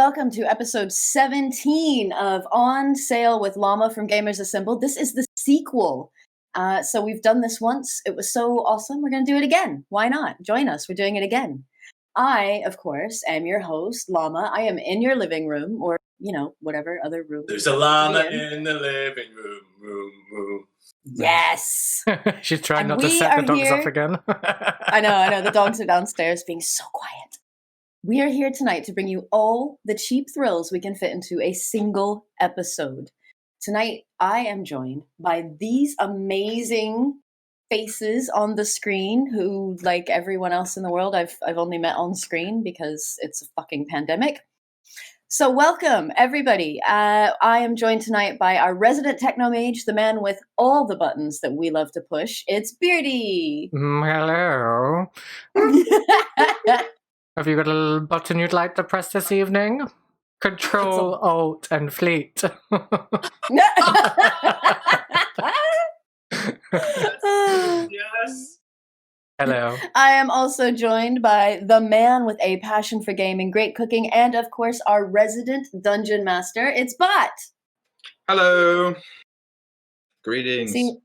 welcome to episode 17 of On Sale with Llama from Gaymers Assemble. This is the sequel. So we've done this once. It was so awesome. We're going to do it again. Why not? Join us. We're doing it again. I, of course, am your host, Llama. I am in your living room or, whatever other room. There's a llama in the living room. Yes. She's trying not to set the dogs off again. I know. The dogs are downstairs being so quiet. We are here tonight to bring you all the cheap thrills we can fit into a single episode. Tonight, I am joined by these amazing faces on the screen who, like everyone else in the world, I've only met on screen because it's a fucking pandemic. So welcome, everybody. I am joined tonight by our resident techno mage, the man with all the buttons that we love to push. It's Beardy. Hello. Have you got a little button you'd like to press this evening? Control, Alt, and Fleet. Yes. Hello. I am also joined by the man with a passion for gaming, great cooking, and of course our resident dungeon master. It's Bot. Hello. Greetings. See,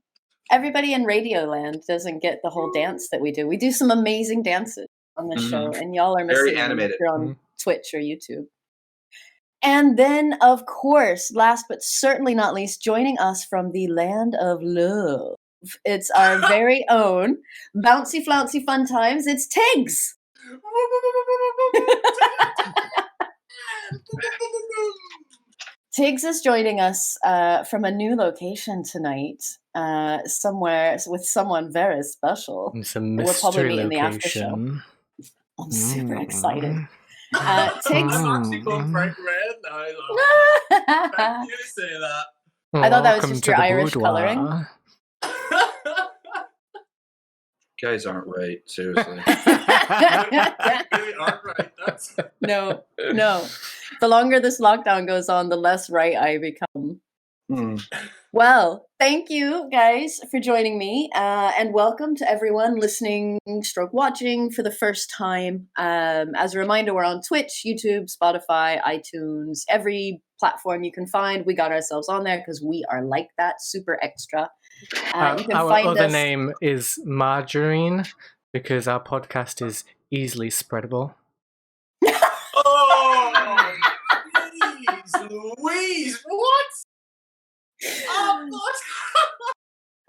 everybody in Radioland doesn't get the whole dance that we do. We do some amazing dances on this show, and y'all are missing Very animated. if you're on Twitch or YouTube. And then, of course, last but certainly not least, joining us from the land of love, it's our very own bouncy flouncy fun times. It's Tiggs. Tiggs is joining us from a new location tonight, somewhere with someone very special. It's a We'll probably meet in the after show. location. I'm super excited. I'm Tiggs. actually going bright red now. Thank you to say that. I thought that was Welcome just to your the Irish boudoir. colouring. Guys aren't right, seriously. Really aren't right. That's No. The longer this lockdown goes on, the less right I become. Well, thank you guys for joining me, and welcome to everyone listening / watching for the first time. As a reminder, we're on Twitch, YouTube, Spotify, iTunes, every platform you can find. We got ourselves on there because we are like that, super extra. You can Our find other us. name is Margarine because our podcast is easily spreadable. oh, please, Louise, what? Oh, what?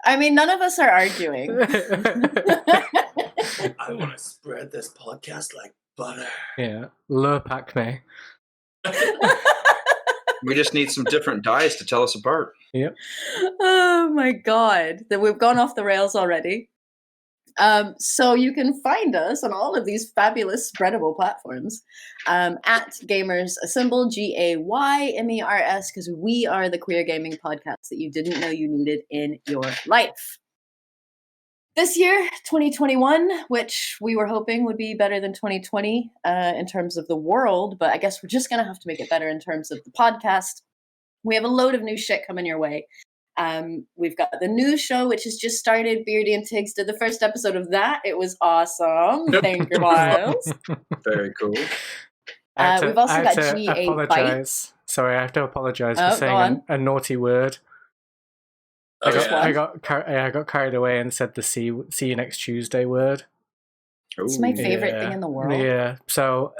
I mean, none of us are arguing. I want to spread this podcast like butter. Yeah, Le Pacme. We just need some different dice to tell us apart. Yep. Oh my god, that we've gone off the rails already. So you can find us on all of these fabulous spreadable platforms at Gaymers Assemble, GAYMERS, because we are the queer gaming podcast that you didn't know you needed in your life. This year, 2021, which we were hoping would be better than 2020 in terms of the world, but I guess we're just going to have to make it better in terms of the podcast. We have a load of new shit coming your way. We've got the new show, which has just started. Beardy and Tiggs did the first episode of that. It was awesome. Thank you, Miles. Very cool. We've also got to GA apologize. Sorry, I have to apologize Oh, for go saying on. a naughty word. Oh, I got carried away and said the see you next Tuesday word. It's my favorite Yeah. thing in the world. Yeah, so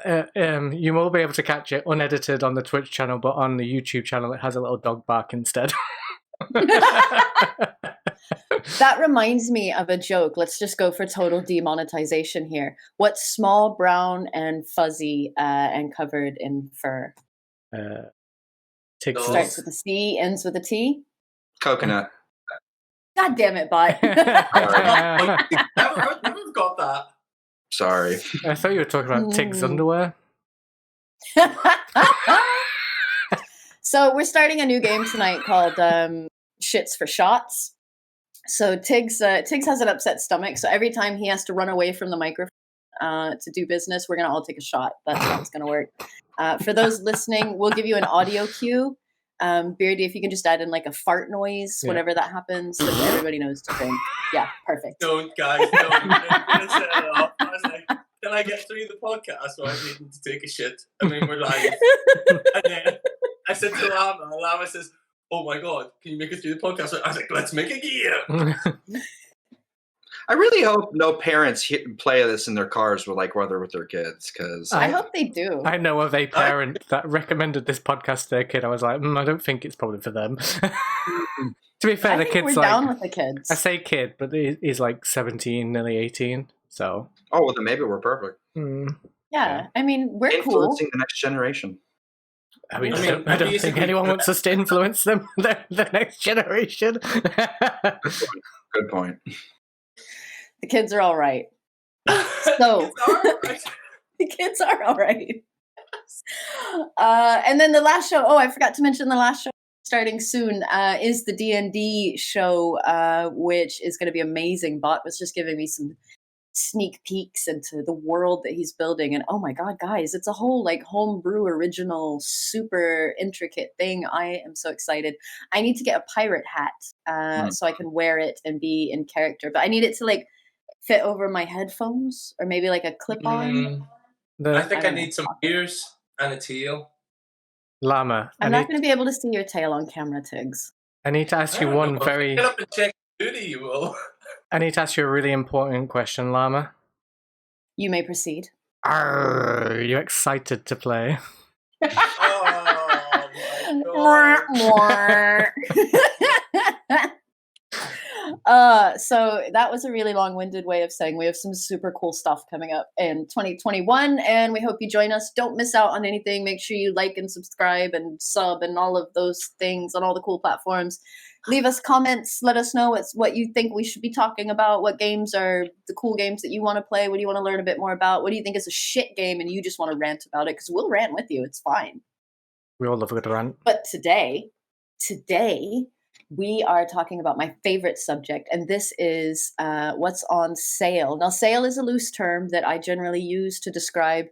you will be able to catch it unedited on the Twitch channel, but on the YouTube channel it has a little dog bark instead. That reminds me of a joke. Let's just go for total demonetization here. What's small, brown, and fuzzy and covered in fur? Tiggs. Starts with a C, ends with a T. Coconut. God damn it, bot. Never got that. Sorry. I thought you were talking about Tiggs underwear. So we're starting a new game tonight called Shits for Shots. So Tiggs has an upset stomach, so every time he has to run away from the microphone to do business, we're going to all take a shot. That's how it's going to work. For those listening, we'll give you an audio cue. Beardy, if you can just add in like a fart noise whenever that happens, so that everybody knows to drink. Yeah, perfect. Don't, guys, don't. I was like, can I get through the podcast without needing to take a shit? I mean, we're live. And then I said to Llama says, oh my God, can you make it through the podcast? I was like, let's make a gear. I really hope no parents play this in their cars with their kids, because I hope they do. I know of a parent that recommended this podcast to their kid. I was like, I don't think it's probably for them. To be fair, I the think kid's we're like, down with the kids. I say kid, but he's like 17, nearly 18. So. oh, well, then maybe we're perfect. Yeah, I mean, we're cool. Influencing the next generation. I mean, I don't think anyone wants us to influence them, the next generation. Good point. The kids are all right. So the kids are all right. And then the last show. Oh, I forgot to mention the last show starting soon is the D&D show, which is going to be amazing. Bot was just giving me some sneak peeks into the world that he's building, and oh my God, guys, it's a whole like homebrew original super intricate thing. I am so excited. I need to get a pirate hat so I can wear it and be in character, but I need it to like fit over my headphones or maybe like a clip-on. I think I need some ears and a tail. Llama, I'm not going to be able to see your tail on camera, Tiggs. I need to ask you one very... Get up and check duty, you will. I need to ask you a really important question, Llama. You may proceed. Are you excited to play? Oh my God. So that was a really long-winded way of saying we have some super cool stuff coming up in 2021, and we hope you join us. Don't miss out on anything. Make sure you like and subscribe and sub and all of those things on all the cool platforms. Leave us comments. Let us know what you think we should be talking about. What games are the cool games that you want to play? What do you want to learn a bit more about? What do you think is a shit game and you just want to rant about it? Because we'll rant with you. It's fine. We all love a good rant. But today, we are talking about my favorite subject, and this is what's on sale. Now, sale is a loose term that I generally use to describe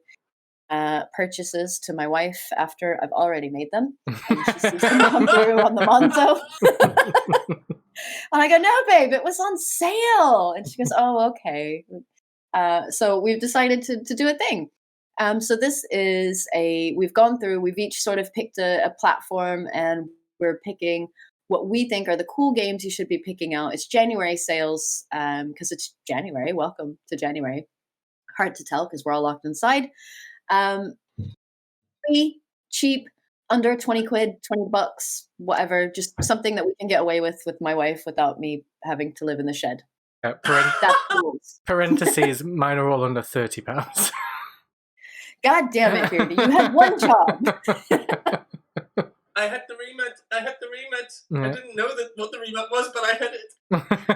purchases to my wife after I've already made them. And she sees them come through on the Monzo. And I go, no, babe, it was on sale. And she goes, oh, okay. So we've decided to do a thing. So this is we've gone through, we've each sort of picked a platform, and we're picking what we think are the cool games you should be picking out. It's January sales because it's January. Welcome to January. Hard to tell because we're all locked inside. Free, cheap, under 20 quid, 20 bucks, whatever. Just something that we can get away with my wife without me having to live in the shed. That's the rules. Parentheses, mine are all under £30. God damn it, Beardy. You had one job. I had the remit. Yeah. I didn't know what the remit was, but I had it.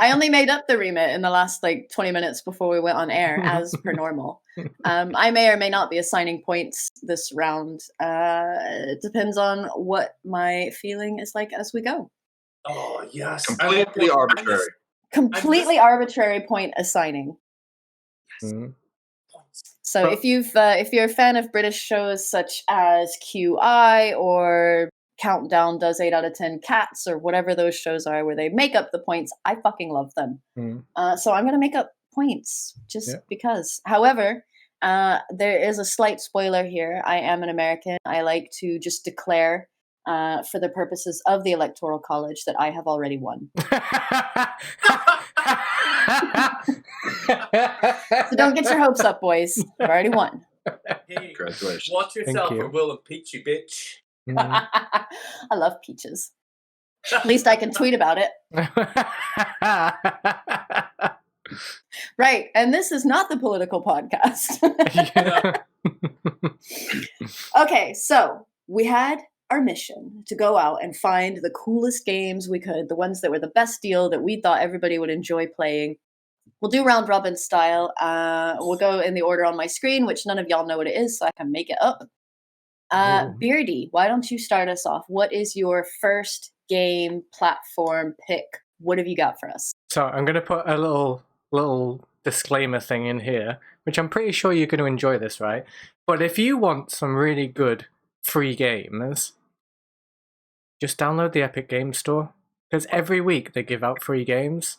I only made up the remit in the last 20 minutes before we went on air, as per normal. I may or may not be assigning points this round. It depends on what my feeling is like as we go. Oh, yes. Completely arbitrary. Completely arbitrary point assigning. Mm. So if you're a fan of British shows such as QI or Countdown Does 8 out of 10 Cats or whatever those shows are where they make up the points, I fucking love them. So I'm going to make up points just because. However, there is a slight spoiler here. I am an American. I like to just declare for the purposes of the Electoral College that I have already won. So don't get your hopes up, boys. I've already won. Hey, Congratulations. watch yourself you. or we'll impeach you, bitch. I love peaches. At least I can tweet about it. Right. And this is not the political podcast. Okay, so we had our mission to go out and find the coolest games we could, the ones that were the best deal that we thought everybody would enjoy playing. We'll do round robin style. We'll go in the order on my screen, which none of y'all know what it is, so I can make it up. Beardy, why don't you start us off? What is your first game platform pick? What have you got for us? So I'm going to put a little disclaimer thing in here, which I'm pretty sure you're going to enjoy this, right? But if you want some really good free games, just download the Epic Games Store, because every week they give out free games.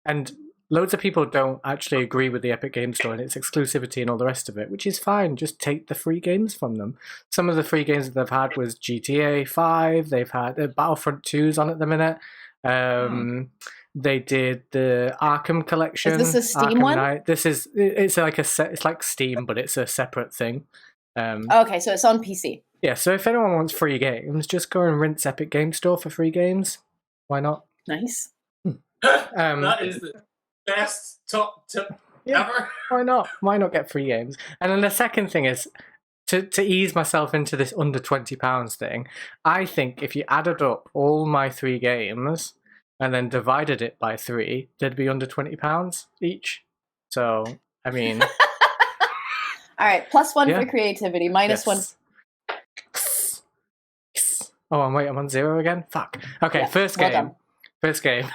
And loads of people don't actually agree with the Epic Games Store and its exclusivity and all the rest of it, which is fine. Just take the free games from them. Some of the free games that they've had was GTA 5. They've had Battlefront 2's on at the minute. They did the Arkham collection. Is this a Steam Arkham one? Knight. It's like it's like Steam, but it's a separate thing. Okay, so it's on PC. Yeah, so if anyone wants free games, just go and rinse Epic Games Store for free games. Why not? Nice. That is the best top tip ever. Why not? Why not get free games? And then the second thing is to ease myself into this under £20 thing. I think if you added up all my 3 games and then divided it by 3, they'd be under £20 each. So, I mean... All right, +1 Yeah. for creativity, -1. Yes. Oh, and wait, I'm on 0 again? Fuck. Okay, Yeah, first well game. done. First game.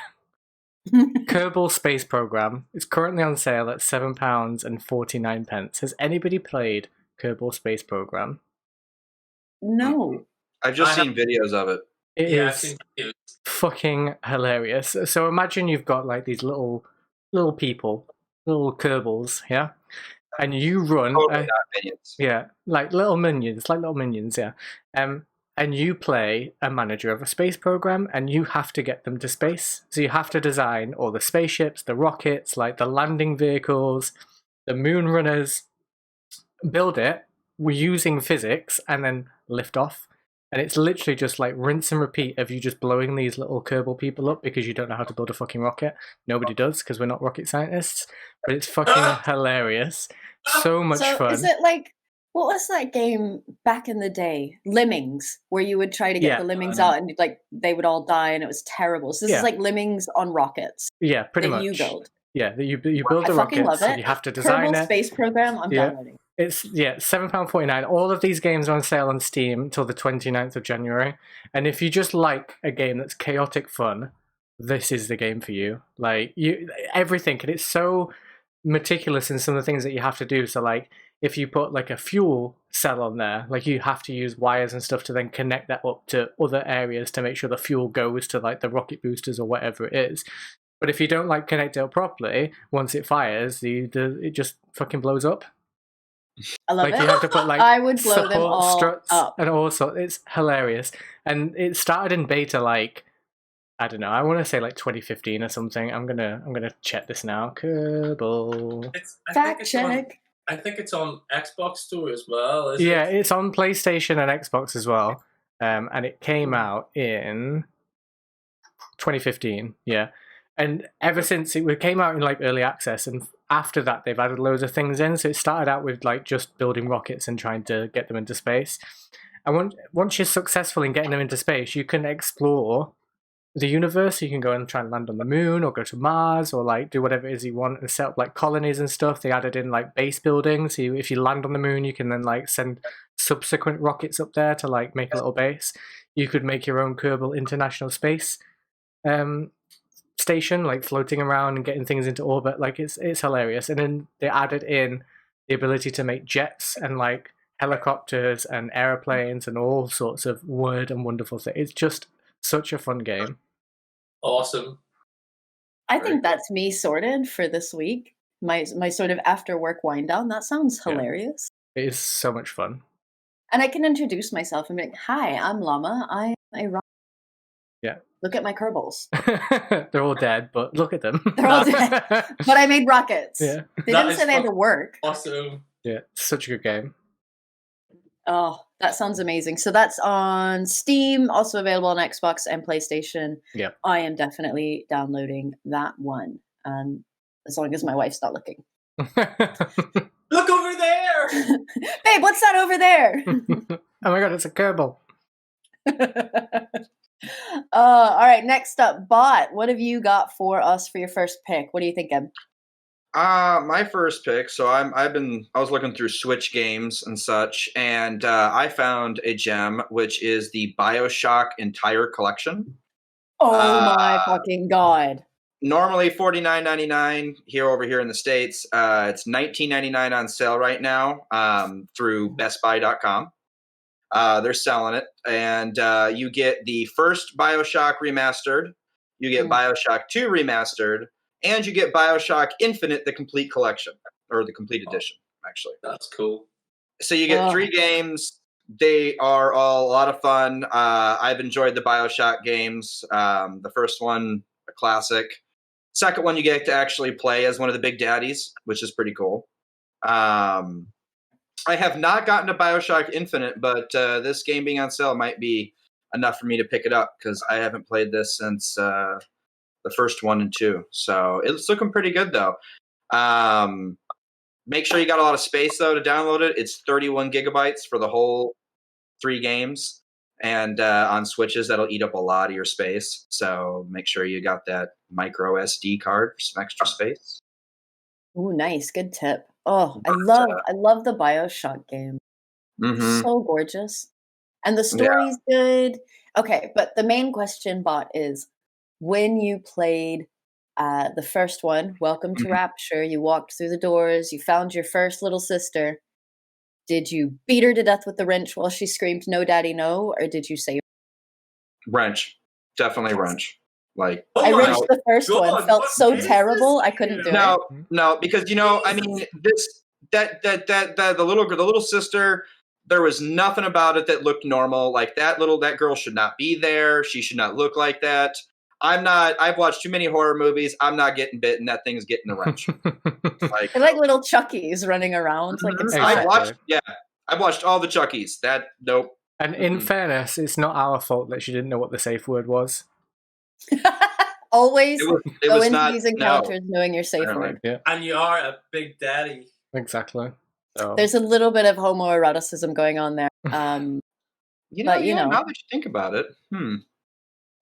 Kerbal Space Program. It's currently on sale at £7.49. Has anybody played Kerbal Space Program? No. I've just I seen videos of it. It Yeah, I've is seen videos. fucking hilarious. So imagine you've got like these little people, little Kerbals, yeah? And you run... Totally not minions. Yeah, like little minions, yeah. And you play a manager of a space program, and you have to get them to space. So you have to design all the spaceships, the rockets, like the landing vehicles, the moon runners, build it using physics, and then lift off. And it's literally just like rinse and repeat of you just blowing these little Kerbal people up because you don't know how to build a fucking rocket. Nobody does because we're not rocket scientists. But it's fucking hilarious. So much So fun. is it like, what was that game back in the day? Lemmings, where you would try to get Yeah. the lemmings out and like they would all die and it was terrible. So this Yeah. is like lemmings on rockets Yeah, pretty that much. you build. Yeah, that you build I the fucking rockets, love and it. you have to design Kerbal it. Space Program, I'm Yeah. downloading. It's £7.49. All of these games are on sale on Steam until the 29th of January. And if you just like a game that's chaotic fun, this is the game for you. Like everything, and it's so meticulous in some of the things that you have to do. So like if you put like a fuel cell on there, like you have to use wires and stuff to then connect that up to other areas to make sure the fuel goes to like the rocket boosters or whatever it is. But if you don't like connect it up properly, once it fires, it just fucking blows up. I love Like it. you have to put like I would blow them support all struts up. and also it's hilarious. And it started in beta like I don't know. I want to say like 2015 or something. I'm gonna check this now. Kerbal. Fact check. I think it's on Xbox Store as well. Is Yeah, it? it's on PlayStation and Xbox as well. And it came out in 2015. Yeah. And ever since it came out in like early access, and after that they've added loads of things in. So it started out with like just building rockets and trying to get them into space. And once you're successful in getting them into space, you can explore the universe. You can go and try and land on the moon or go to Mars or like do whatever it is you want and set up like colonies and stuff. They added in like base building. So if you land on the moon, you can then like send subsequent rockets up there to like make a little base. You could make your own Kerbal International Space station, like floating around and getting things into orbit. Like it's hilarious. And then they added in the ability to make jets and like helicopters and airplanes and all sorts of weird and wonderful things. It's just such a fun game. Awesome. I think that's me sorted for this week. My sort of after work wind down. That sounds Yeah. hilarious. It is so much fun. And I can introduce myself and be like, "Hi, I'm Llama. I'm a rock. Yeah. Look at my Kerbals. They're all dead, but look at them. They're all dead. But I made rockets. Yeah. They That didn't is say they had to work. Awesome. Yeah, such a good game. Oh, that sounds amazing. So that's on Steam, also available on Xbox and PlayStation. Yep. I am definitely downloading that one. As long as my wife's not looking. Look over there. Babe, what's that over there? Oh my god, it's a Kerbal. All right, next up, Bot. What have you got for us for your first pick? What are you thinking? My first pick. So I was looking through Switch games and such, and I found a gem, which is the BioShock entire collection. Oh my fucking god! Normally $49.99 over here in the States. It's $19.99 on sale right now through BestBuy.com. They're selling it, and you get the first BioShock remastered. You get BioShock 2 remastered, and you get BioShock Infinite, the complete collection, or the complete edition, actually. That's cool. So you get 3 games. They are all a lot of fun. I've enjoyed the BioShock games. The first one, a classic. Second one, you get to actually play as one of the big daddies, which is pretty cool. I have not gotten to BioShock Infinite, but this game being on sale might be enough for me to pick it up because I haven't played this since the first 1 and 2. So it's looking pretty good, though. Make sure you got a lot of space, though, to download it. It's 31 gigabytes for the whole 3 games. And on Switches, that'll eat up a lot of your space. So make sure you got that micro SD card for some extra space. Ooh, nice. Good tip. Oh, I love the BioShock game. Mm-hmm. So gorgeous. And the story's good. Okay, but the main question, Bot, is when you played the first one, Welcome to Rapture, you walked through the doors, you found your first little sister. Did you beat her to death with the wrench while she screamed, "No, Daddy, no," or did you save her? Wrench. Definitely wrench. Like, I wrenched the first one. Felt so terrible. I couldn't do it. No, because I mean, the little sister, there was nothing about it that looked normal. Like that girl should not be there. She should not look like that. I've watched too many horror movies. I'm not getting bitten. That thing's getting the wrench. They're like little Chuckies running around. Like it's I've watched all the Chuckies. Nope. And in fairness, it's not our fault that she didn't know what the safe word was. Always it go was into not, these encounters knowing your safe word. Yeah. And you are a big daddy. Exactly. So. There's a little bit of homoeroticism going on there. Now that you think about it,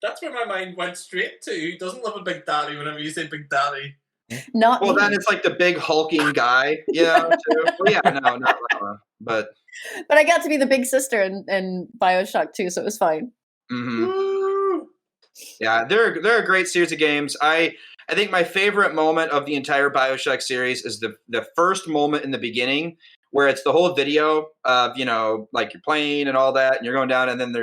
That's where my mind went straight to. Who doesn't love a big daddy whenever you say big daddy? Not me. Then it's like the big hulking guy, too. Well, yeah, no, not Llama, but I got to be the big sister in BioShock 2, so it was fine. Mm-hmm. Yeah, they're a great series of games. I think my favorite moment of the entire BioShock series is the first moment in the beginning where it's the whole video of like you're playing and all that, and you're going down, and then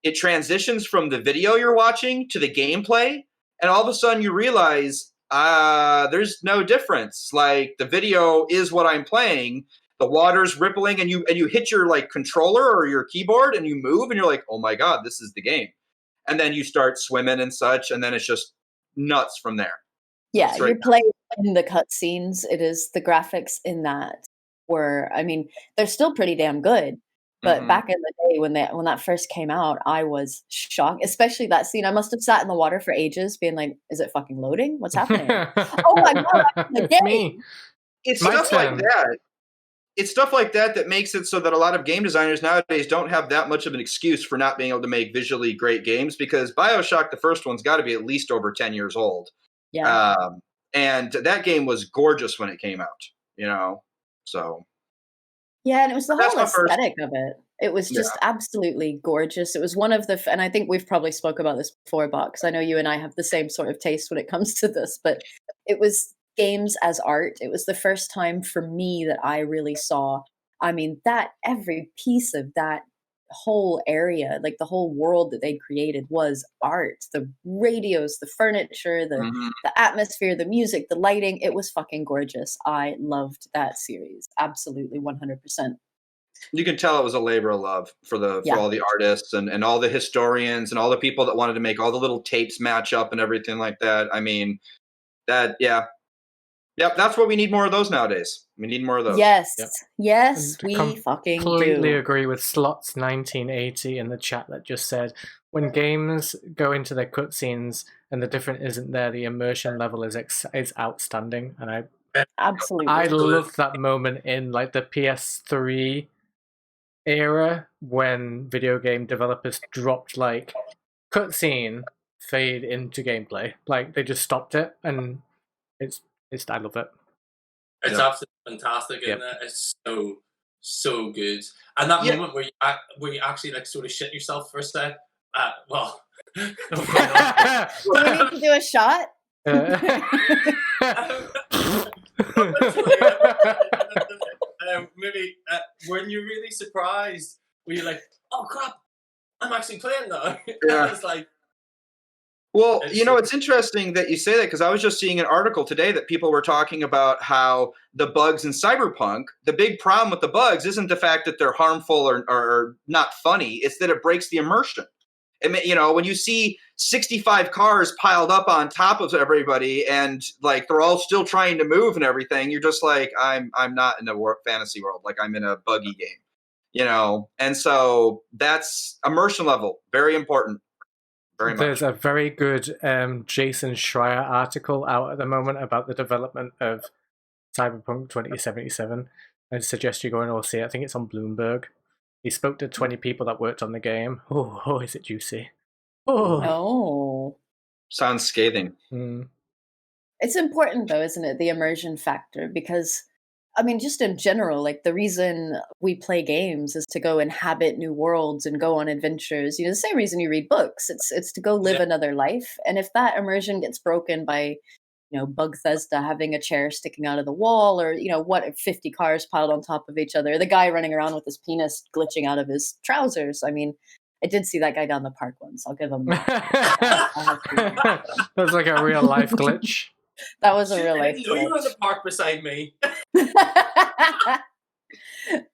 it transitions from the video you're watching to the gameplay, and all of a sudden you realize there's no difference. Like the video is what I'm playing. The water's rippling, and you hit your like controller or your keyboard, and you move, and you're like, oh my god, this is the game. And then you start swimming and such, and then it's just nuts from there. Yeah, you're playing in the cutscenes. It is the graphics in that they're still pretty damn good. But back in the day when that first came out, I was shocked, especially that scene. I must have sat in the water for ages being like, is it fucking loading? What's happening? Oh my god, it's me. It's stuff like that. It's stuff like that makes it so that a lot of game designers nowadays don't have that much of an excuse for not being able to make visually great games, because BioShock, the first one's got to be at least over 10 years old. Yeah. And that game was gorgeous when it came out, so... Yeah, and it was the whole aesthetic of it. It was just absolutely gorgeous. It was one of and I think we've probably spoke about this before, Box. I know you and I have the same sort of taste when it comes to this, but it was games as art. It was the first time for me that I really saw, that every piece of that whole area, like the whole world that they'd created was art. The radios, the furniture, the atmosphere, the music, the lighting, it was fucking gorgeous. I loved that series. Absolutely 100%. You can tell it was a labor of love for all the artists and all the historians and all the people that wanted to make all the little tapes match up and everything like that. Yep, that's what we need more of those nowadays. We need more of those. Yes, yep. Yes, we fucking completely do. agree with Slots 1980 in the chat that just said, when games go into their cutscenes and the different isn't there, the immersion level is outstanding. And absolutely, I loved that moment in like the PS3 era when video game developers dropped like cutscene fade into gameplay. Like they just stopped it, and I love it. It's absolutely fantastic, isn't it? It's so good. And that moment where you actually like sort of shit yourself for a sec. Do we need to do a shot? Maybe when you're really surprised, where you're like, "Oh crap, I'm actually playing now." Yeah. It's like, Well, It's you know, it's interesting that you say that because I was just seeing an article today that people were talking about how the bugs in Cyberpunk, the big problem with the bugs isn't the fact that they're harmful or not funny, it's that it breaks the immersion. You know, when you see 65 cars piled up on top of everybody and like they're all still trying to move and everything, you're just like, I'm not in a fantasy world, like I'm in a buggy game, you know? And so that's immersion level, very important. Very much. There's a very good Jason Schreier article out at the moment about the development of Cyberpunk 2077. I'd suggest you go and all see it. I think it's on Bloomberg. He spoke to 20 people that worked on the game. Oh, is it juicy? Oh. Oh. Sounds scathing. It's important though, isn't it? The immersion factor, because I mean, just in general, like the reason we play games is to go inhabit new worlds and go on adventures. You know, the same reason you read books. It's to go live another life. And if that immersion gets broken by, you know, Bethesda having a chair sticking out of the wall, or, you know, what if 50 cars piled on top of each other, the guy running around with his penis glitching out of his trousers. I mean, I did see that guy down the park once. I'll give him that was like a real life glitch. That was a real life glitch. You were in the park beside me.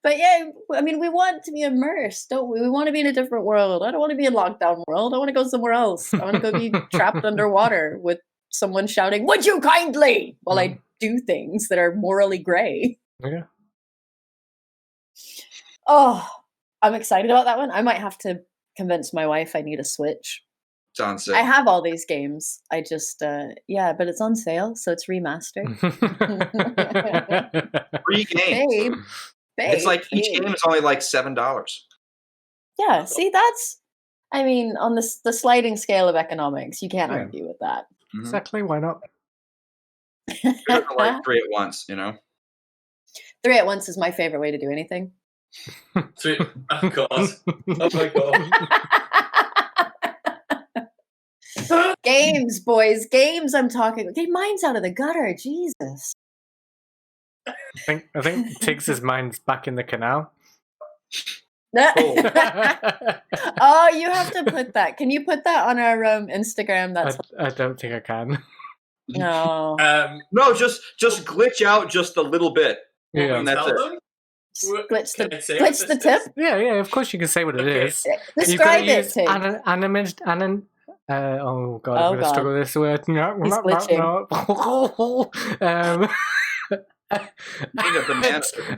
But yeah, I mean, we want to be immersed, don't we? We want to be in a different world. I don't want to be in lockdown world. I want to go somewhere else. I want to go be trapped underwater with someone shouting, "Would you kindly?" while I do things that are morally gray. Yeah. Oh, I'm excited about that one. I might have to convince my wife I need a Switch. Sounds sick. I have all these games. I just, but it's on sale, so it's remastered. Free games. Babe, it's like each game is only like $7. Yeah, see, that's, I mean, on the sliding scale of economics, you can't argue with that. Exactly, why not? Like 3 at once, you know? 3 at once is my favorite way to do anything. 3, oh god. Oh my god. Games, boys, games I'm talking. Okay, mine's out of the gutter, Jesus. I think Tiggs's mind's back in the canal. Oh, you have to put that. Can you put that on our Instagram? I don't think I can. No. No, just glitch out just a little bit. Yeah, and that's it. Glitch the tip. Yeah, of course you can say what it is. Describe it. Oh god, I'm gonna struggle with this word. He's glitching.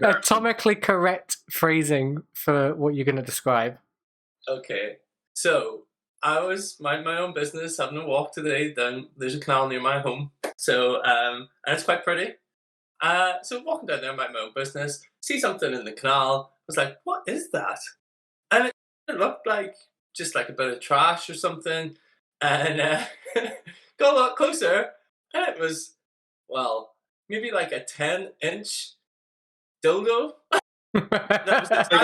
Atomically correct phrasing for what you're going to describe. Okay, so I was minding my own business, having a walk today. Then there's a canal near my home, so and it's quite pretty. So walking down there, minding my own business, see something in the canal. I was like, "What is that?" And it looked like just like a bit of trash or something. And got a lot closer, and it was, well, maybe like a 10-inch dildo that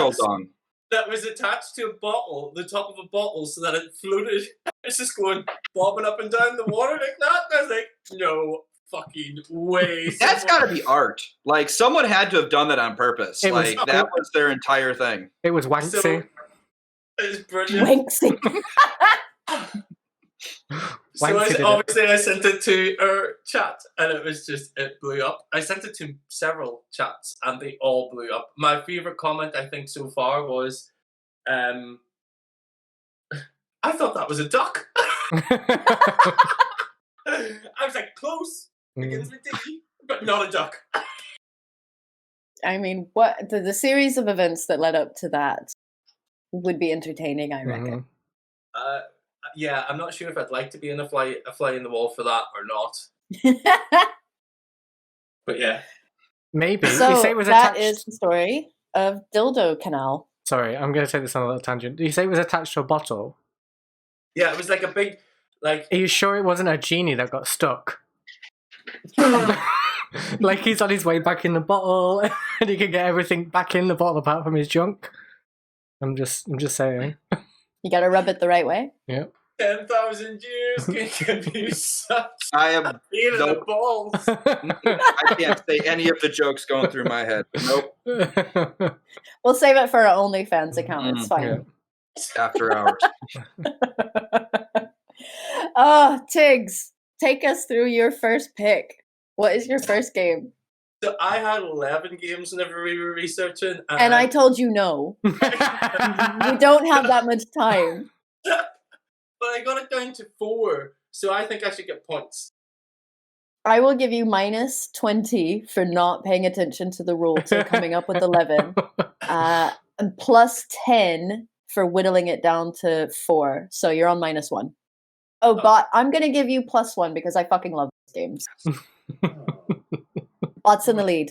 was attached to a bottle, the top of a bottle, so that it floated. It's just going bobbing up and down the water like that. And I was like, no fucking way. That's got to be art. Like, someone had to have done that on purpose. That was their entire thing. It was wanksy. So, it was brilliant. Wanksy. So obviously I sent it to our chat, and it blew up. I sent it to several chats, and they all blew up. My favorite comment, I think, so far was, I thought that was a duck. I was like, close, begins with D, but not a duck. I mean, what the series of events that led up to that would be entertaining, I reckon. Yeah, I'm not sure if I'd like to be in a fly in the wall for that or not. But yeah, maybe. So you say it was that attached... is the story of Dildo Canal. Sorry, I'm going to take this on a little tangent. Did you say it was attached to a bottle? Yeah, it was like a big, like. Are you sure it wasn't a genie that got stuck? Like he's on his way back in the bottle, and he can get everything back in the bottle apart from his junk. I'm just saying. You got to rub it the right way. Yeah. 10,000 years can give you such I am pain in the balls. I can't say any of the jokes going through my head. Nope. We'll save it for our OnlyFans account. It's fine. Yeah. After hours. Oh, Tiggs, take us through your first pick. What is your first game? So I had 11 games whenever we were researching. And I told you no. We don't have that much time. But I got it down to 4, so I think I should get points. I will give you minus 20 for not paying attention to the rules or coming up with 11. And plus 10 for whittling it down to 4. So you're on minus 1. Oh, but I'm going to give you plus 1 because I fucking love these games. Bots in the lead.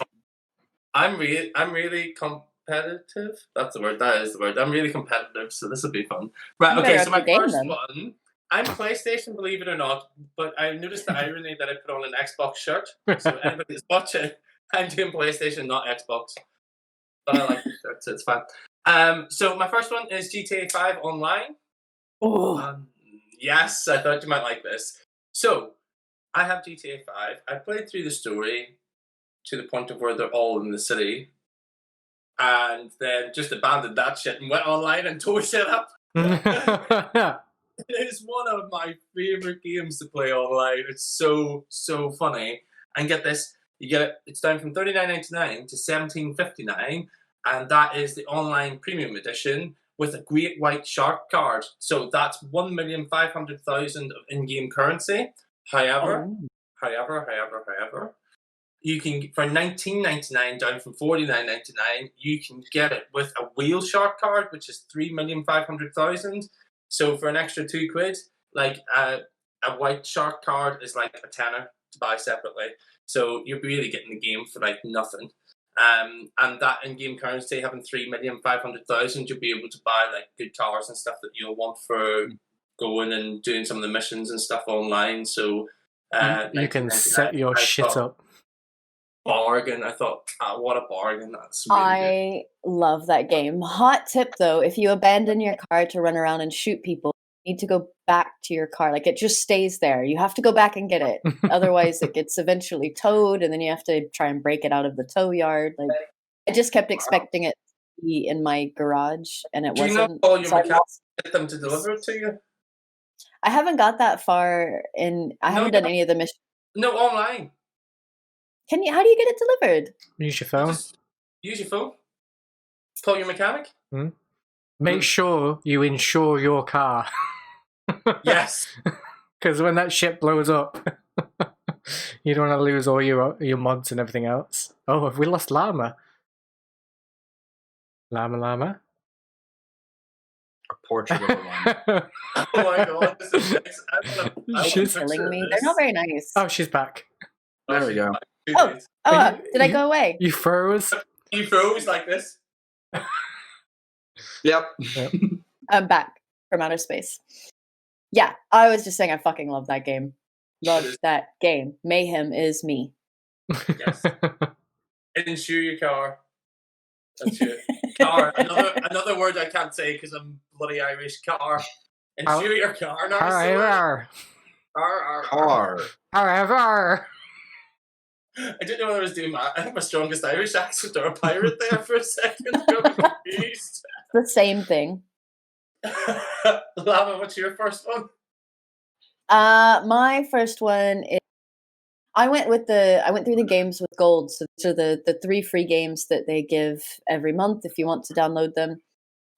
I'm really competitive. That's the word. That is the word. I'm really competitive, so this will be fun. Right, You okay, better so my up your game, first then. one, I'm PlayStation, believe it or not, but I noticed the irony that I put on an Xbox shirt. So anybody that's watching, I'm doing PlayStation, not Xbox. But I like the shirt, so it's fine. So my first one is GTA 5 Online. Oh, Yes, I thought you might like this. So, I have GTA 5. I played through the story to the point of where they're all in the city, and then just abandoned that shit and went online and tore shit up. It's one of my favorite games to play online. It's so funny. And get this, you get it. It's down from $39.99 to $17.59, and that is the online premium edition with a great white shark card. So that's 1,500,000 of in-game currency. However, you can, for $19.99 down from $49.99, you can get it with a whale shark card, which is 3,500,000. So for an extra £2, like a white shark card is like a tenner to buy separately. So you're really getting the game for like nothing. And that in-game currency, having 3,500,000, you'll be able to buy like good cars and stuff that you'll want for going and doing some of the missions and stuff online. So you can set your shit up. Bargain. I thought, what a bargain. That's really I love that game. Hot tip though, if you abandon your car to run around and shoot people, you need to go back to your car. Like it just stays there. You have to go back and get it. Otherwise it gets eventually towed and then you have to try and break it out of the tow yard. Like I just kept expecting it to be in my garage and it Do you wasn't. not call your So I mechanics get them to deliver it to you? I haven't got that far in I haven't done any of the missions. No, online. How do you get it delivered? Use your phone. Just use your phone. Call your mechanic. Make sure you insure your car. Yes. Because when that shit blows up, you don't want to lose all your mods and everything else. Oh, have we lost Llama? Llama? A portrait of a llama. Oh my god. This is She's killing me. They're not very nice. Oh, she's back. There we go. Did I go away? You froze? You froze like this. Yep. I'm back from outer space. Yeah, I was just saying I fucking love that game. Love that game. Mayhem is me. Yes. Insure your car. That's it. Car. Another word I can't say because I'm bloody Irish. Car. Insure your car. However. However. I didn't know whether I was doing my strongest Irish accent or a pirate there for a second. I'm confused. The same thing. Llama, what's your first one? My first one is I went through the games with gold. So these are the 3 free games that they give every month if you want to download them.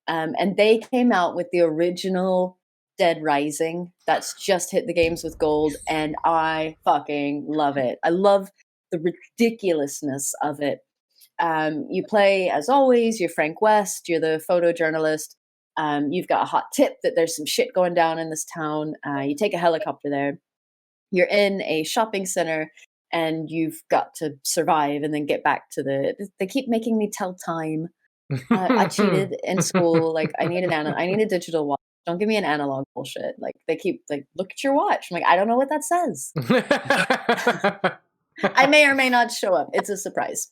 And they came out with the original Dead Rising that's just hit the games with gold, and I fucking love it. I love the ridiculousness of it. You play, as always, you're Frank West, you're the photojournalist. You've got a hot tip that there's some shit going down in this town. You take a helicopter there. You're in a shopping center, and you've got to survive and then get back to they keep making me tell time. I cheated in school. Like, I need a digital watch. Don't give me an analog bullshit. Like, they keep like, look at your watch. I'm like, I don't know what that says. I may or may not show up. It's a surprise.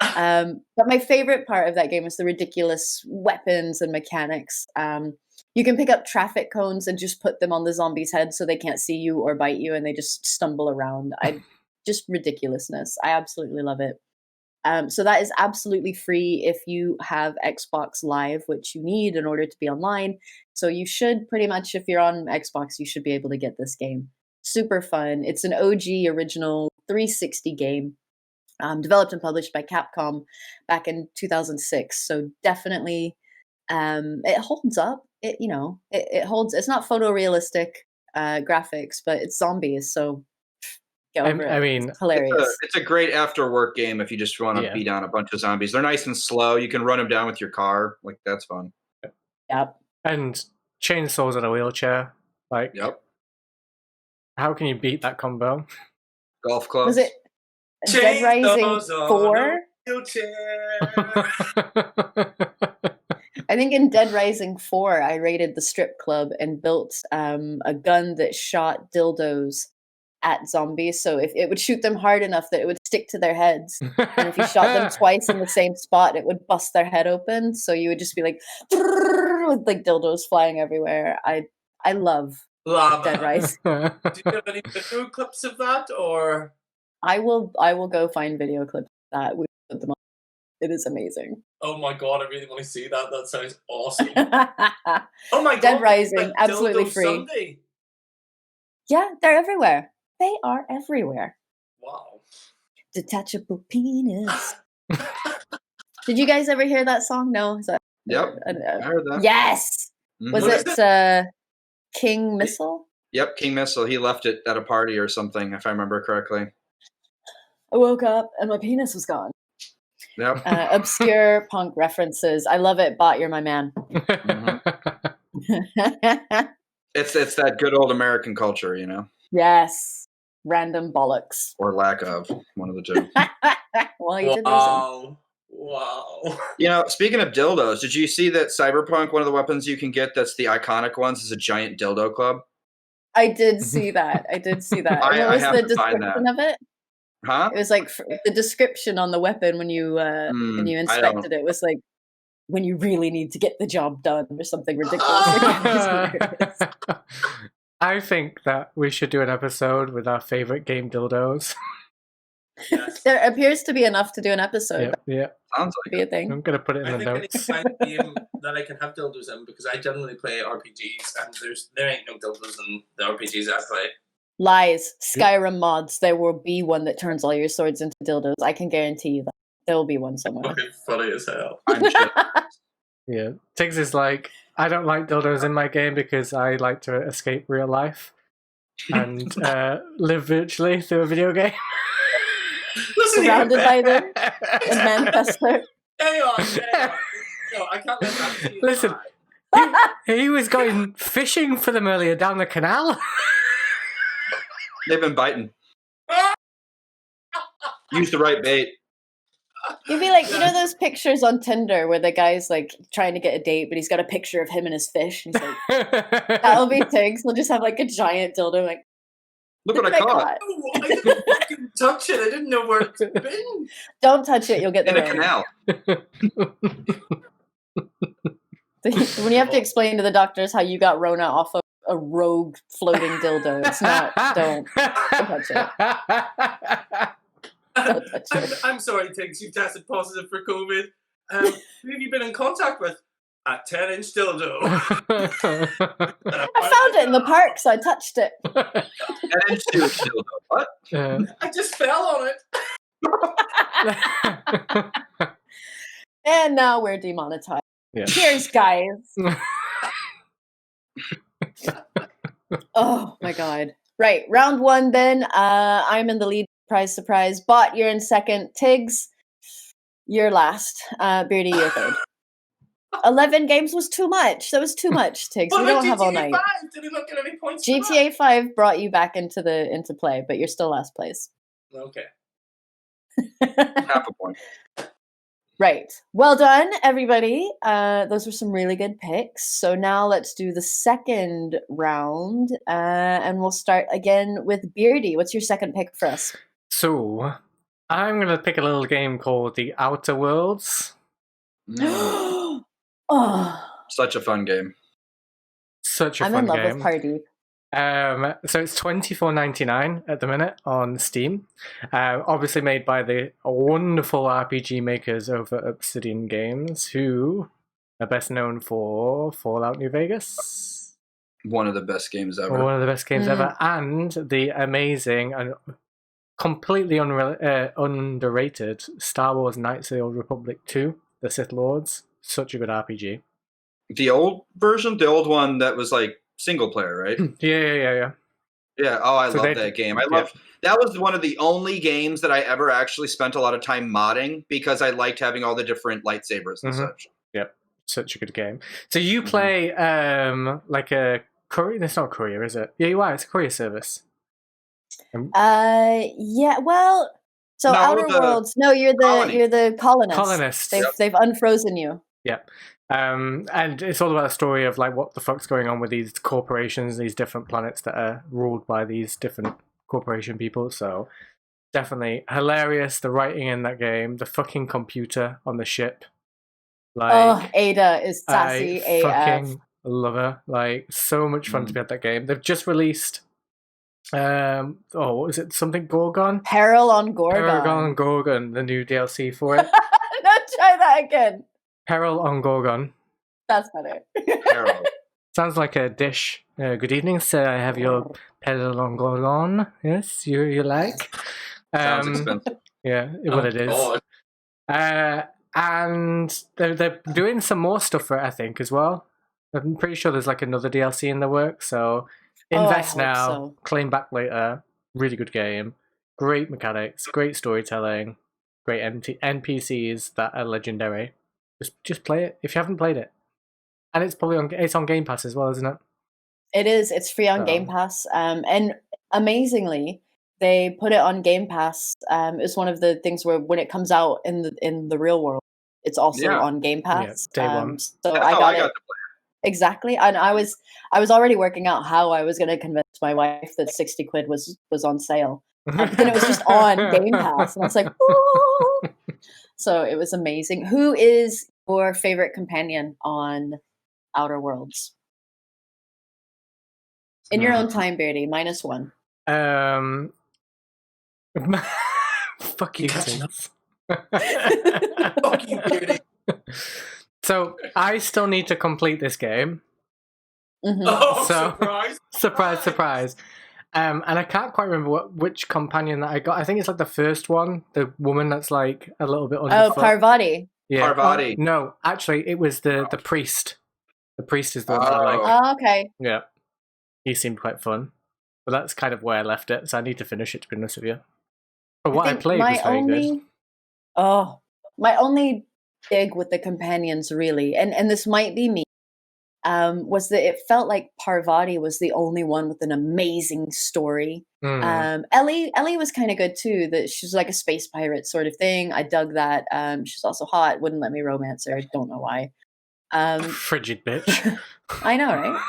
But my favorite part of that game is the ridiculous weapons and mechanics. You can pick up traffic cones and just put them on the zombies' heads so they can't see you or bite you, and they just stumble around. Just ridiculousness. I absolutely love it. So that is absolutely free if you have Xbox Live, which you need in order to be online. So you should pretty much, if you're on Xbox, you should be able to get this game. Super fun. It's an OG original 360 game, developed and published by Capcom back in 2006. So definitely, it holds up. It holds. It's not photorealistic graphics, but it's zombies. So get over it. I mean, it's hilarious. It's a great after work game if you just want to beat down a bunch of zombies. They're nice and slow. You can run them down with your car. Like, that's fun. Yep. And chainsaws in a wheelchair. Like, Yep. How can you beat that combo? Golf clubs. Was it Dead Rising 4? I think in Dead Rising 4, I raided the strip club and built a gun that shot dildos at zombies. So if it would shoot them hard enough that it would stick to their heads. And if you shot them twice in the same spot, it would bust their head open. So you would just be like, with like dildos flying everywhere. I love Llama. Dead Rising. Do you have any video clips of that, or? I will go find video clips of that. We put them on. It is amazing. Oh my god, I really want to see that. That sounds awesome. Oh my god, Dead Rising, like absolutely Dildo free. Sunday. Yeah, they're everywhere. They are everywhere. Wow. Detachable penis. Did you guys ever hear that song? No? Is that, Yep. I heard that. Yes! Mhm. Was What it King Missile? Yep, King Missile. He left it at a party or something, if I remember correctly. I woke up and my penis was gone. Yep. Obscure punk references. I love it. Bot, you're my man. It's that good old American culture, you know, Yes. Random bollocks. or lack of, one of the two. Well, you did listen. Wow. You know, speaking of dildos, did you see that Cyberpunk, one of the weapons you can get that's the iconic ones, is a giant dildo club? I did see that. And I what was have the to find description of it? Huh? It was like the description on the weapon when you inspected it was like, when you really need to get the job done or something ridiculous. I think that we should do an episode with our favorite game dildos. Yes. There appears to be enough to do an episode. Yeah. Sounds That like would be a it. thing. I'm gonna put it in I the think I need to notes. find a game that I can have dildos in, because I generally play RPGs and there ain't no dildos in the RPGs I play. Lies. Skyrim mods. There will be one that turns all your swords into dildos. I can guarantee you that. There will be one somewhere. Fucking funny as hell. I'm sure. Yeah. Tiggs is like, I don't like dildos in my game because I like to escape real life and live virtually through a video game. Listen Surrounded here, by them in Manchester. hang on. No, I can't let that see you Listen. lie. He was going fishing for them earlier down the canal. They've been biting. Use the right bait. You'd be like, you know those pictures on Tinder where the guy's like trying to get a date, but he's got a picture of him and his fish. And he's like, that'll be Tiggs. We'll just have like a giant dildo. Like, Look what I caught. Oh, I didn't fucking touch it. I didn't know where it's been. Don't touch it. You'll get the In a Rona. canal. When you have to explain to the doctors how you got Rona off of a rogue floating dildo, it's not. Don't touch it. Don't touch it. I'm sorry, Tiggs. You've tested positive for COVID. Who have you been in contact with? A 10-inch dildo. I found it in the park, so I touched it. That is too dildo. What? I just fell on it. And now we're demonetized. Yeah. Cheers, guys. Oh my god. Right, round one then. I'm in the lead. Surprise. Bot, you're in second. Tiggs, you're last. Beardy, you're third. 11 games was too much. That was too much, Tiggs. What We about don't have all GTA night. 5? Did he not get any points for that? GTA 5 brought you back into play, but you're still last place. Okay. Half a point. Right. Well done, everybody. Those were some really good picks. So now let's do the second round, and we'll start again with Beardy. What's your second pick for us? So, I'm going to pick a little game called The Outer Worlds. Oh, Such a fun game. Such a I'm fun in love game. with Party. So it's $24.99 at the minute on Steam. Obviously made by the wonderful RPG makers over at Obsidian Games, who are best known for Fallout New Vegas. One of the best games ever. One of the best games ever. And the amazing and completely underrated Star Wars Knights of the Old Republic 2, The Sith Lords. Such a good RPG. The old version? The old one that was like single player, right? Yeah. Yeah. Oh, I love that game. That was one of the only games that I ever actually spent a lot of time modding because I liked having all the different lightsabers and such. Yep. Such a good game. So you play like a courier? It's not a courier, is it? Yeah, you are. It's a courier service. Yeah. Well, so No, Outer Worlds. No, you're the colonist. Colonists. They've unfrozen you. Yep. And it's all about a story of like what the fuck's going on with these corporations, these different planets that are ruled by these different corporation people. So definitely hilarious. The writing in that game, the fucking computer on the ship. Like, Ada is sassy I AF. fucking love her. Like, so much fun to be at that game. They've just released what is it? Something Gorgon? Peril on Gorgon. Peril on Gorgon, the new DLC for it. No, try that again. Peril on Gorgon. That's better. Peril. Sounds like a dish. Good evening, sir. I have your Peril on Gorgon. Yes, you like? Sounds expensive. Yeah, what it is. And they're doing some more stuff for it, I think, as well. I'm pretty sure there's like another DLC in the works, so invest now, claim back later. Really good game. Great mechanics, great storytelling, great NPCs that are legendary. Just play it if you haven't played it. And it's probably on Game Pass as well, isn't it? It is. It's free on Game Pass. And amazingly, they put it on Game Pass. It's one of the things where when it comes out in the real world, it's also on Game Pass. Yeah, day one. So I got it. Exactly. And I was already working out how I was going to convince my wife that 60 quid was on sale. But then it was just on Game Pass. And I was like, ooh. So it was amazing. Who is your favorite companion on Outer Worlds? In your own time, Beardy, -1. Fuck you, Tins. Fuck you, Beardy. So I still need to complete this game. Oh, So- surprise! Surprise. And I can't quite remember which companion that I got. I think it's like the first one, the woman that's like a little bit underfoot. Parvati. Yeah. Parvati. No, actually, it was the priest. The priest is the one that I like. Oh, okay. Yeah. He seemed quite fun. But that's kind of where I left it, so I need to finish it, to be honest with you. But what I think played was very good. My only dig with the companions, really, and this might be me, was that it felt like Parvati was the only one with an amazing story. Ellie was kind of good too. That she's like a space pirate sort of thing. I dug that. She's also hot. Wouldn't let me romance her. I don't know why. Frigid bitch. I know,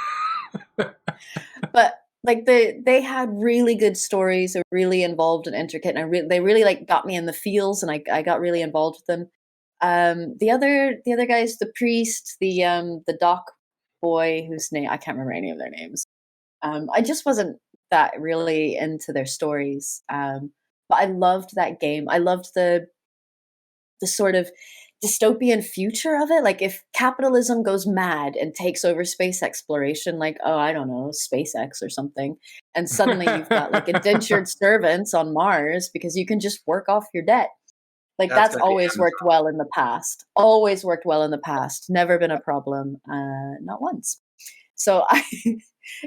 right? But like they had really good stories. They were really involved and intricate, and they really like got me in the feels, and I got really involved with them. The other guys, the priest, the doc boy whose name I can't remember any of their names. I just wasn't that really into their stories. But I loved that game. I loved the sort of dystopian future of it. Like if capitalism goes mad and takes over space exploration, like, oh, I don't know, SpaceX or something, and suddenly you've got like indentured servants on Mars because you can just work off your debt. Like that's always worked well in the past. Always worked well in the past. Never been a problem. Not once. So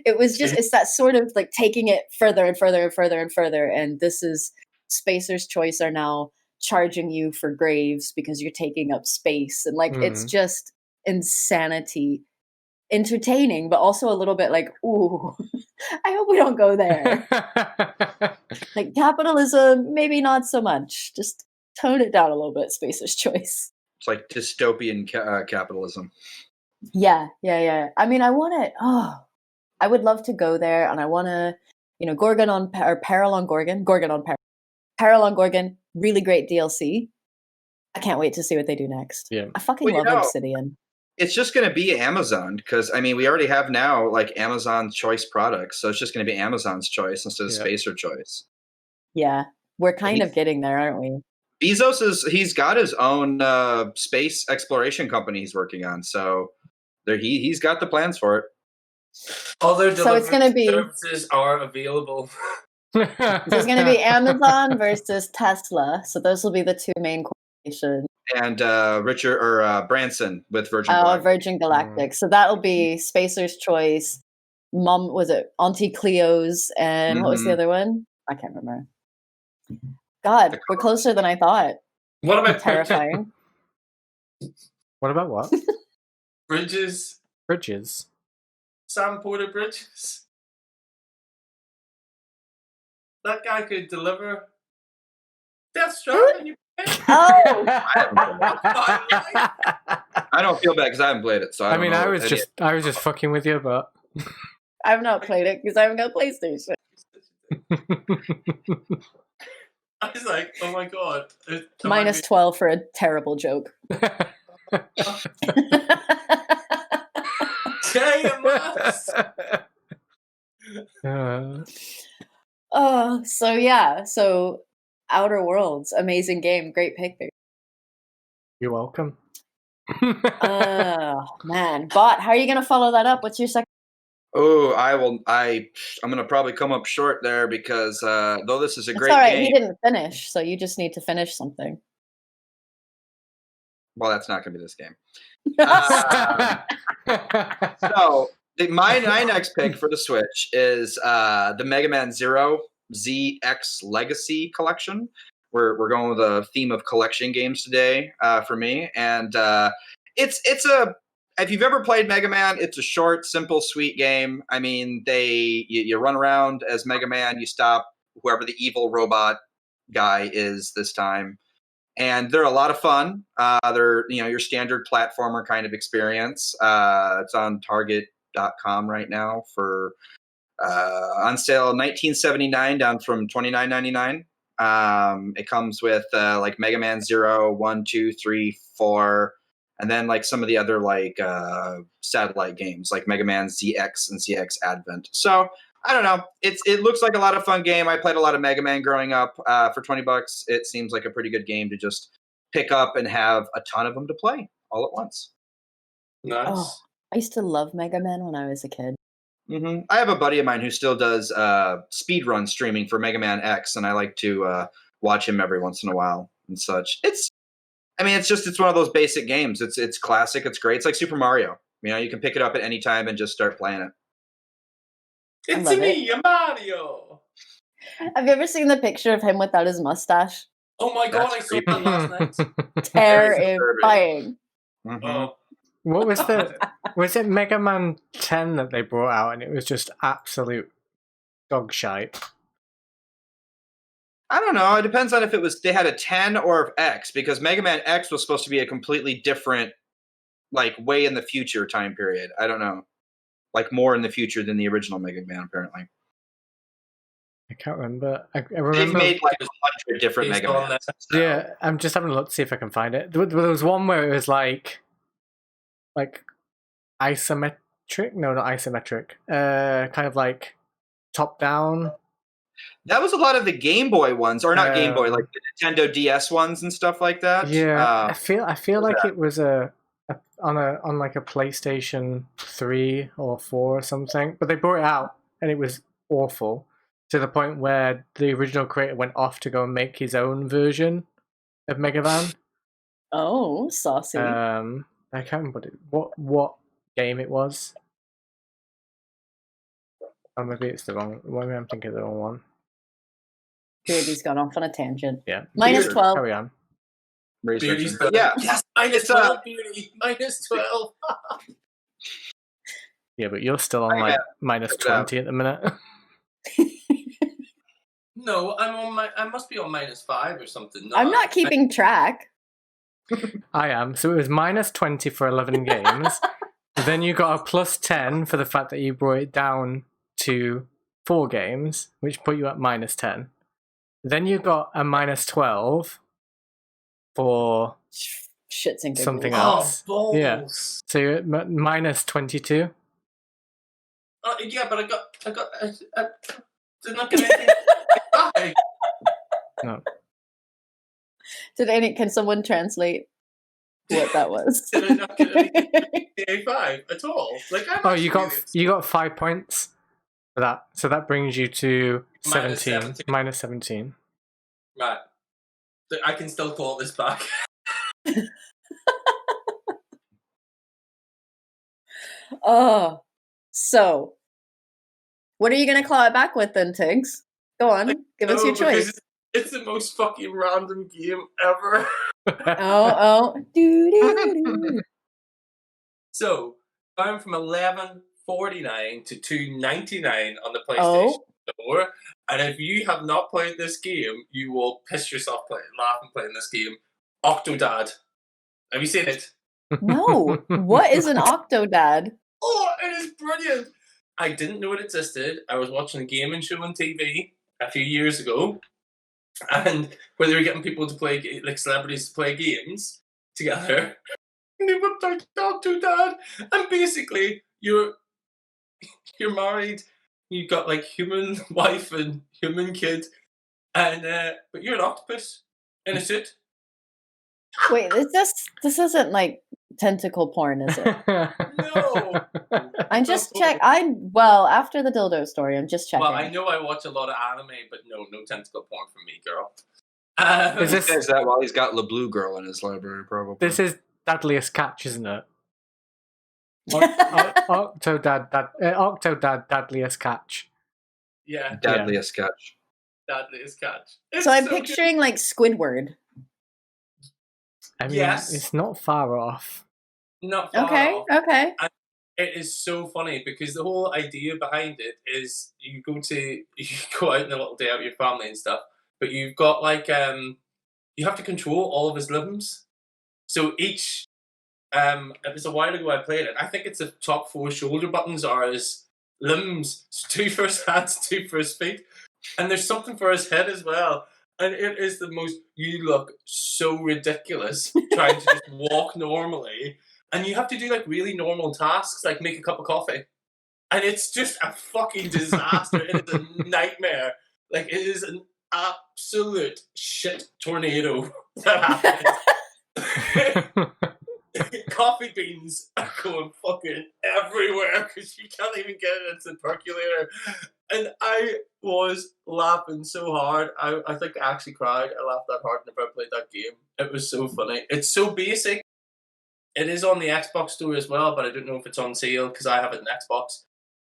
it's that sort of like taking it further and further and further and further. And this is Spacer's Choice are now charging you for graves because you're taking up space. And like, it's just insanity. Entertaining, but also a little bit like, ooh, I hope we don't go there. Like capitalism, maybe not so much. Just tone it down a little bit, Spacer's Choice. It's like dystopian capitalism. Yeah. I mean, I would love to go there, and I want to, Peril on Gorgon, Peril on Gorgon, really great DLC. I can't wait to see what they do next. Yeah. I fucking love Obsidian. it's just going to be Amazon because I mean we already have now like Amazon choice products, so it's just going to be Amazon's choice instead of Spacer choice. Yeah, we're kind of getting there, aren't we? Bezos he's got his own space exploration company he's working on, so he's got the plans for it. Other So it's going to be services are available. So it's going to be Amazon versus Tesla. So those will be the two main corporations. And Richard or Branson with Virgin Galactic. Virgin Galactic. So that'll be Spacer's Choice. Was it Auntie Cleo's? And what was the other one? I can't remember. God, we're closer than I thought. What about terrifying? What about what? Bridges. Bridges. Sam Porter Bridges. That guy could deliver Death Stranding. Oh, I don't feel bad because I haven't played it. So I mean, I was just fucking with you, but I've not played it because I haven't got a PlayStation. I was like, oh my god. Minus 12 for a terrible joke. So yeah, so Outer Worlds, amazing game, great pick. You're welcome. Oh man, Bot, how are you gonna follow that up? What's your second? Oh, I'm gonna probably come up short there because though this is a great all right. game, He didn't finish, so you just need to finish something. Well, that's not gonna be this game. So my next pick for the Switch is the Mega Man Zero ZX Legacy Collection. We're going with a theme of collection games today for me, and it's a. If you've ever played Mega Man, it's a short, simple, sweet game. I mean, you run around as Mega Man, you stop whoever the evil robot guy is this time, and they're a lot of fun. They're your standard platformer kind of experience. It's on Target.com right now for on sale $19.79 down from $29.99. It comes with like Mega Man 0, 1, 2, 3, 4, and then like some of the other like satellite games like Mega Man ZX and ZX Advent. So I don't know. It looks like a lot of fun game. I played a lot of Mega Man growing up. For $20, it seems like a pretty good game to just pick up and have a ton of them to play all at once. Nice. Oh, I used to love Mega Man when I was a kid. Mm-hmm. I have a buddy of mine who still does speedrun streaming for Mega Man X, and I like to watch him every once in a while and such. It's one of those basic games. It's classic. It's great. It's like Super Mario. You can pick it up at any time and just start playing it. It's me, Mario. Have you ever seen the picture of him without his mustache? Oh my god, I saw that last night. Terrifying. Mm-hmm. Oh. What was it Mega Man 10 that they brought out and it was just absolute dog shite? I don't know. It depends on if they had a 10 or X, because Mega Man X was supposed to be a completely different, like, way in the future time period. I don't know. Like, more in the future than the original Mega Man, apparently. I can't remember. I remember they've made like 100 different Mega Mans. Yeah, I'm just having a look to see if I can find it. There was one where it was like isometric. No, not isometric. Kind of like top down. That was a lot of the Game Boy ones, or not Game Boy, like the Nintendo DS ones and stuff like that. Yeah, I feel like it was on like a PlayStation 3 or 4 or something. But they brought it out and it was awful, to the point where the original creator went off to go and make his own version of Mega Man. Oh, saucy. I can't remember what game it was. Or maybe it's the wrong. Maybe I'm thinking of the wrong one. Beardy's gone off on a tangent. Yeah. Minus 12. Carry on. Yeah. Yes, minus 12, Beardy. Minus 12. Yeah, but you're still on like minus 20 at the minute. No, I must be on minus 5 or something. No, I'm not keeping track. I am. So it was minus 20 for 11 games. Then you got a plus 10 for the fact that you brought it down to 4 games, which put you at minus 10. Then you got a minus 12 for shits and giggles. Something Oh, else. balls. Yeah. So you're at minus 22. Yeah, but I did not get anything. Five. No. Can someone translate what that was? Did I not get anything? A5 at all? Like, Oh, you got 5 points for that. So that brings you to Minus 17. Minus 17. Right. I can still call this back. Oh, so what are you gonna claw it back with then, Tiggs? Go on, give us your because choice. it's the most fucking random game ever. Oh, doo-doo-doo. So, going from 11.49 to 2.99 on the PlayStation Oh, Store, and if you have not played this game, you will piss yourself laughing playing this game. Octodad. Have you seen it? no. What is an Octodad? Oh, it is brilliant. I didn't know it existed. I was watching a gaming show on TV a few years ago, and where they were getting people to play, like celebrities to play games together. And they were like, Octodad. And basically, you're married, you've got like human wife and human kid, and but you're an octopus in a suit. Wait, this isn't like tentacle porn, is it? No. I'm just after the dildo story, I'm just checking. Well, I know I watch a lot of anime, but no tentacle porn from me, girl. Is He this says that while he's got La Blue Girl in his library, probably. this is Dadliest Catch, isn't it? Octodad, Dadliest Catch. Yeah, Deadliest Catch. Deadliest Catch. It's So I'm good. picturing like Squidward. I mean, Yes. it's not far off. Not far Okay, off. okay. It is so funny because the whole idea behind it is you go out on a little day out with your family and stuff, but you've got like you have to control all of his limbs. So each it was a while ago I played it. I think it's the top 4 shoulder buttons are his limbs, 2 for his hands, 2 for his feet, and there's something for his head as well. And it is the most. You look so ridiculous trying to just walk normally. And you have to do like really normal tasks, like make a cup of coffee. And it's just a fucking disaster. It is a nightmare. Like, it is an absolute shit tornado that happens. Coffee beans are going fucking everywhere because you can't even get it into the percolator. And I was laughing so hard. I think I actually cried. I laughed that hard whenever I played that game. It was so funny. It's so basic. It is on the Xbox store as well, but I don't know if it's on sale because I have it in Xbox.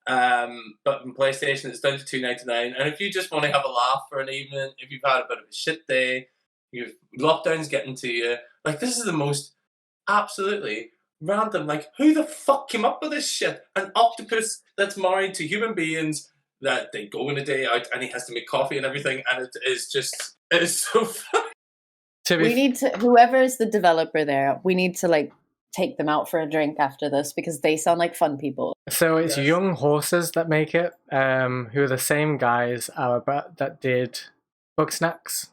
But in PlayStation, it's down to $2.99. And if you just want to have a laugh for an evening, if you've had a bit of a shit day, lockdown's getting to you, like, this is the most absolutely random. Like, who the fuck came up with this shit? An octopus that's married to human beings that they go on a day out, and he has to make coffee and everything, and it is so funny. Whoever is the developer there, we need to like take them out for a drink after this because they sound like fun people. So it's Young Horses that make it, who are the same guys that did Bug Snacks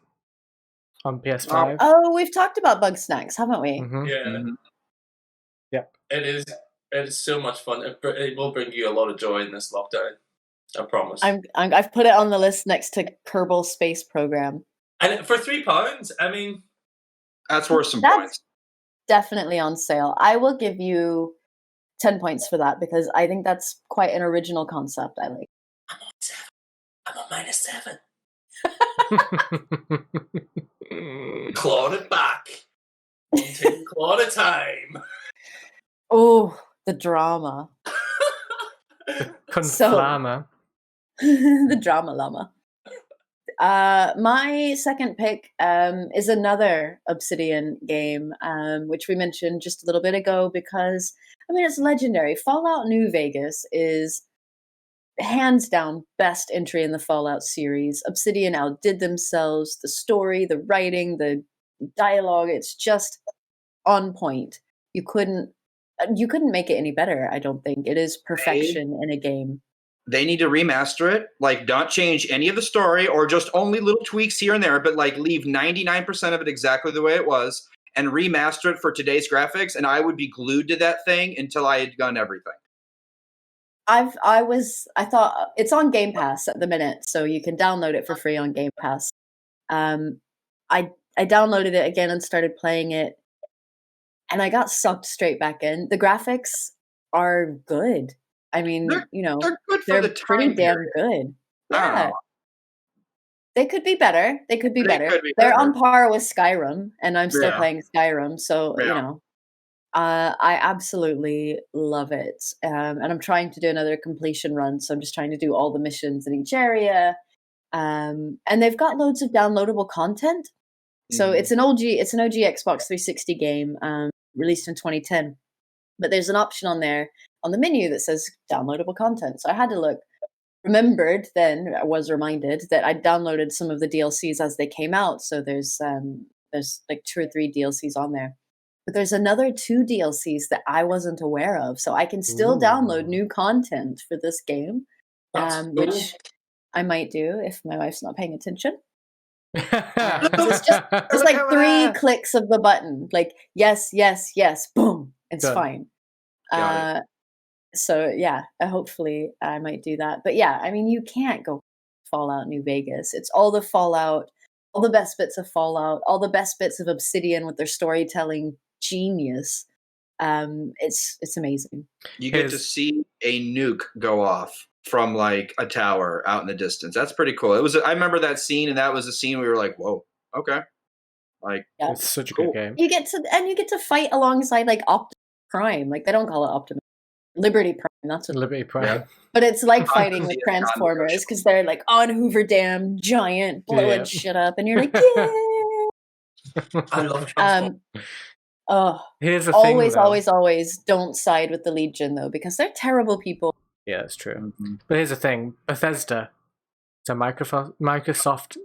on PS5. Oh, we've talked about Bug Snacks, haven't we? Mm-hmm. Yeah. Mm-hmm. Yep. It is so much fun. It will bring you a lot of joy in this lockdown. I promise. I've put it on the list next to Kerbal Space Program. And for £3, I mean, that's worth some points. Definitely on sale. I will give you 10 points for that because I think that's quite an original concept. I like. I'm on -7. Clawed it back. One claw at a time. Oh, the drama. Conflama. The drama llama. My second pick is another Obsidian game, which we mentioned just a little bit ago because, I mean, it's legendary. Fallout New Vegas is hands down best entry in the Fallout series. Obsidian outdid themselves. The story, the writing, the dialogue, it's just on point. You couldn't make it any better, I don't think. It is perfection in a game. They need to remaster it, like not change any of the story or just only little tweaks here and there, but like leave 99% of it exactly the way it was and remaster it for today's graphics, and I would be glued to that thing until I had done everything. I thought it's on Game Pass at the minute, so you can download it for free on Game Pass. I downloaded it again and started playing it, and I got sucked straight back in. The graphics are good. I mean, They're good for they're the pretty time damn period. good. I don't Yeah. know. They could be better. They could be They better. could be They're better. on par with Skyrim, and I'm still Yeah. playing Skyrim, so Yeah. I absolutely love it. And I'm trying to do another completion run, so I'm just trying to do all the missions in each area. And they've got loads of downloadable content. So Mhm. it's an OG Xbox 360 game, released in 2010. But there's an option on there on the menu that says downloadable content. So I had to look. Remembered then, I was reminded that I downloaded some of the DLCs as they came out. So there's like 2 or 3 DLCs on there. But there's another 2 DLCs that I wasn't aware of. So I can still download Ooh. new content for this game, That's cool. which I might do if my wife's not paying attention. So it's it's just like 3 clicks of the button, like yes, yes, yes, boom, it's Done. fine. Got So yeah, hopefully I might do that. But yeah, I mean, you can't go Fallout New Vegas. It's all the Fallout, all the best bits of Fallout, all the best bits of Obsidian with their storytelling genius. It's amazing. You get to His- see a nuke go off from like a tower out in the distance. That's pretty cool. I remember that scene, and that was a scene we were like, "Whoa, okay." Like, Yeah. It's such a Cool. good game. You get to fight alongside like Optimus Prime. Like they don't call it Optimus. Liberty Prime, that's what. Liberty Prime. Yeah. But it's like Contra fighting with is Transformers controversial. because they're like on Hoover Dam, giant, blowing Yeah. shit up, and you're like, yeah. I love Transformers. Oh, Here's the always, thing, though. always don't side with the Legion though, because they're terrible people. Yeah, that's true. Mhm. But here's the thing: Bethesda, it's a Microsoft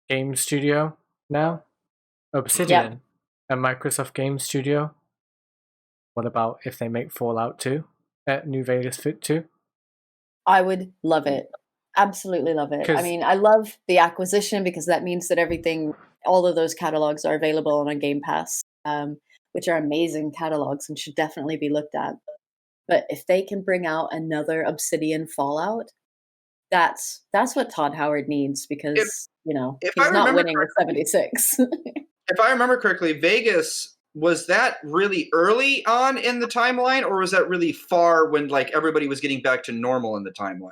game studio now. Obsidian, a Microsoft game studio. What about if they make Fallout 2 at New Vegas Fit 2? I would love it. Absolutely love it. I 'Cause- mean, I love the acquisition because that means that all of those catalogs are available on a Game Pass, which are amazing catalogs and should definitely be looked at. But if they can bring out another Obsidian Fallout, that's what Todd Howard needs because, if he's I not remember winning with 76. If I remember correctly, Vegas, was that really early on in the timeline, or was that really far when like everybody was getting back to normal in the timeline?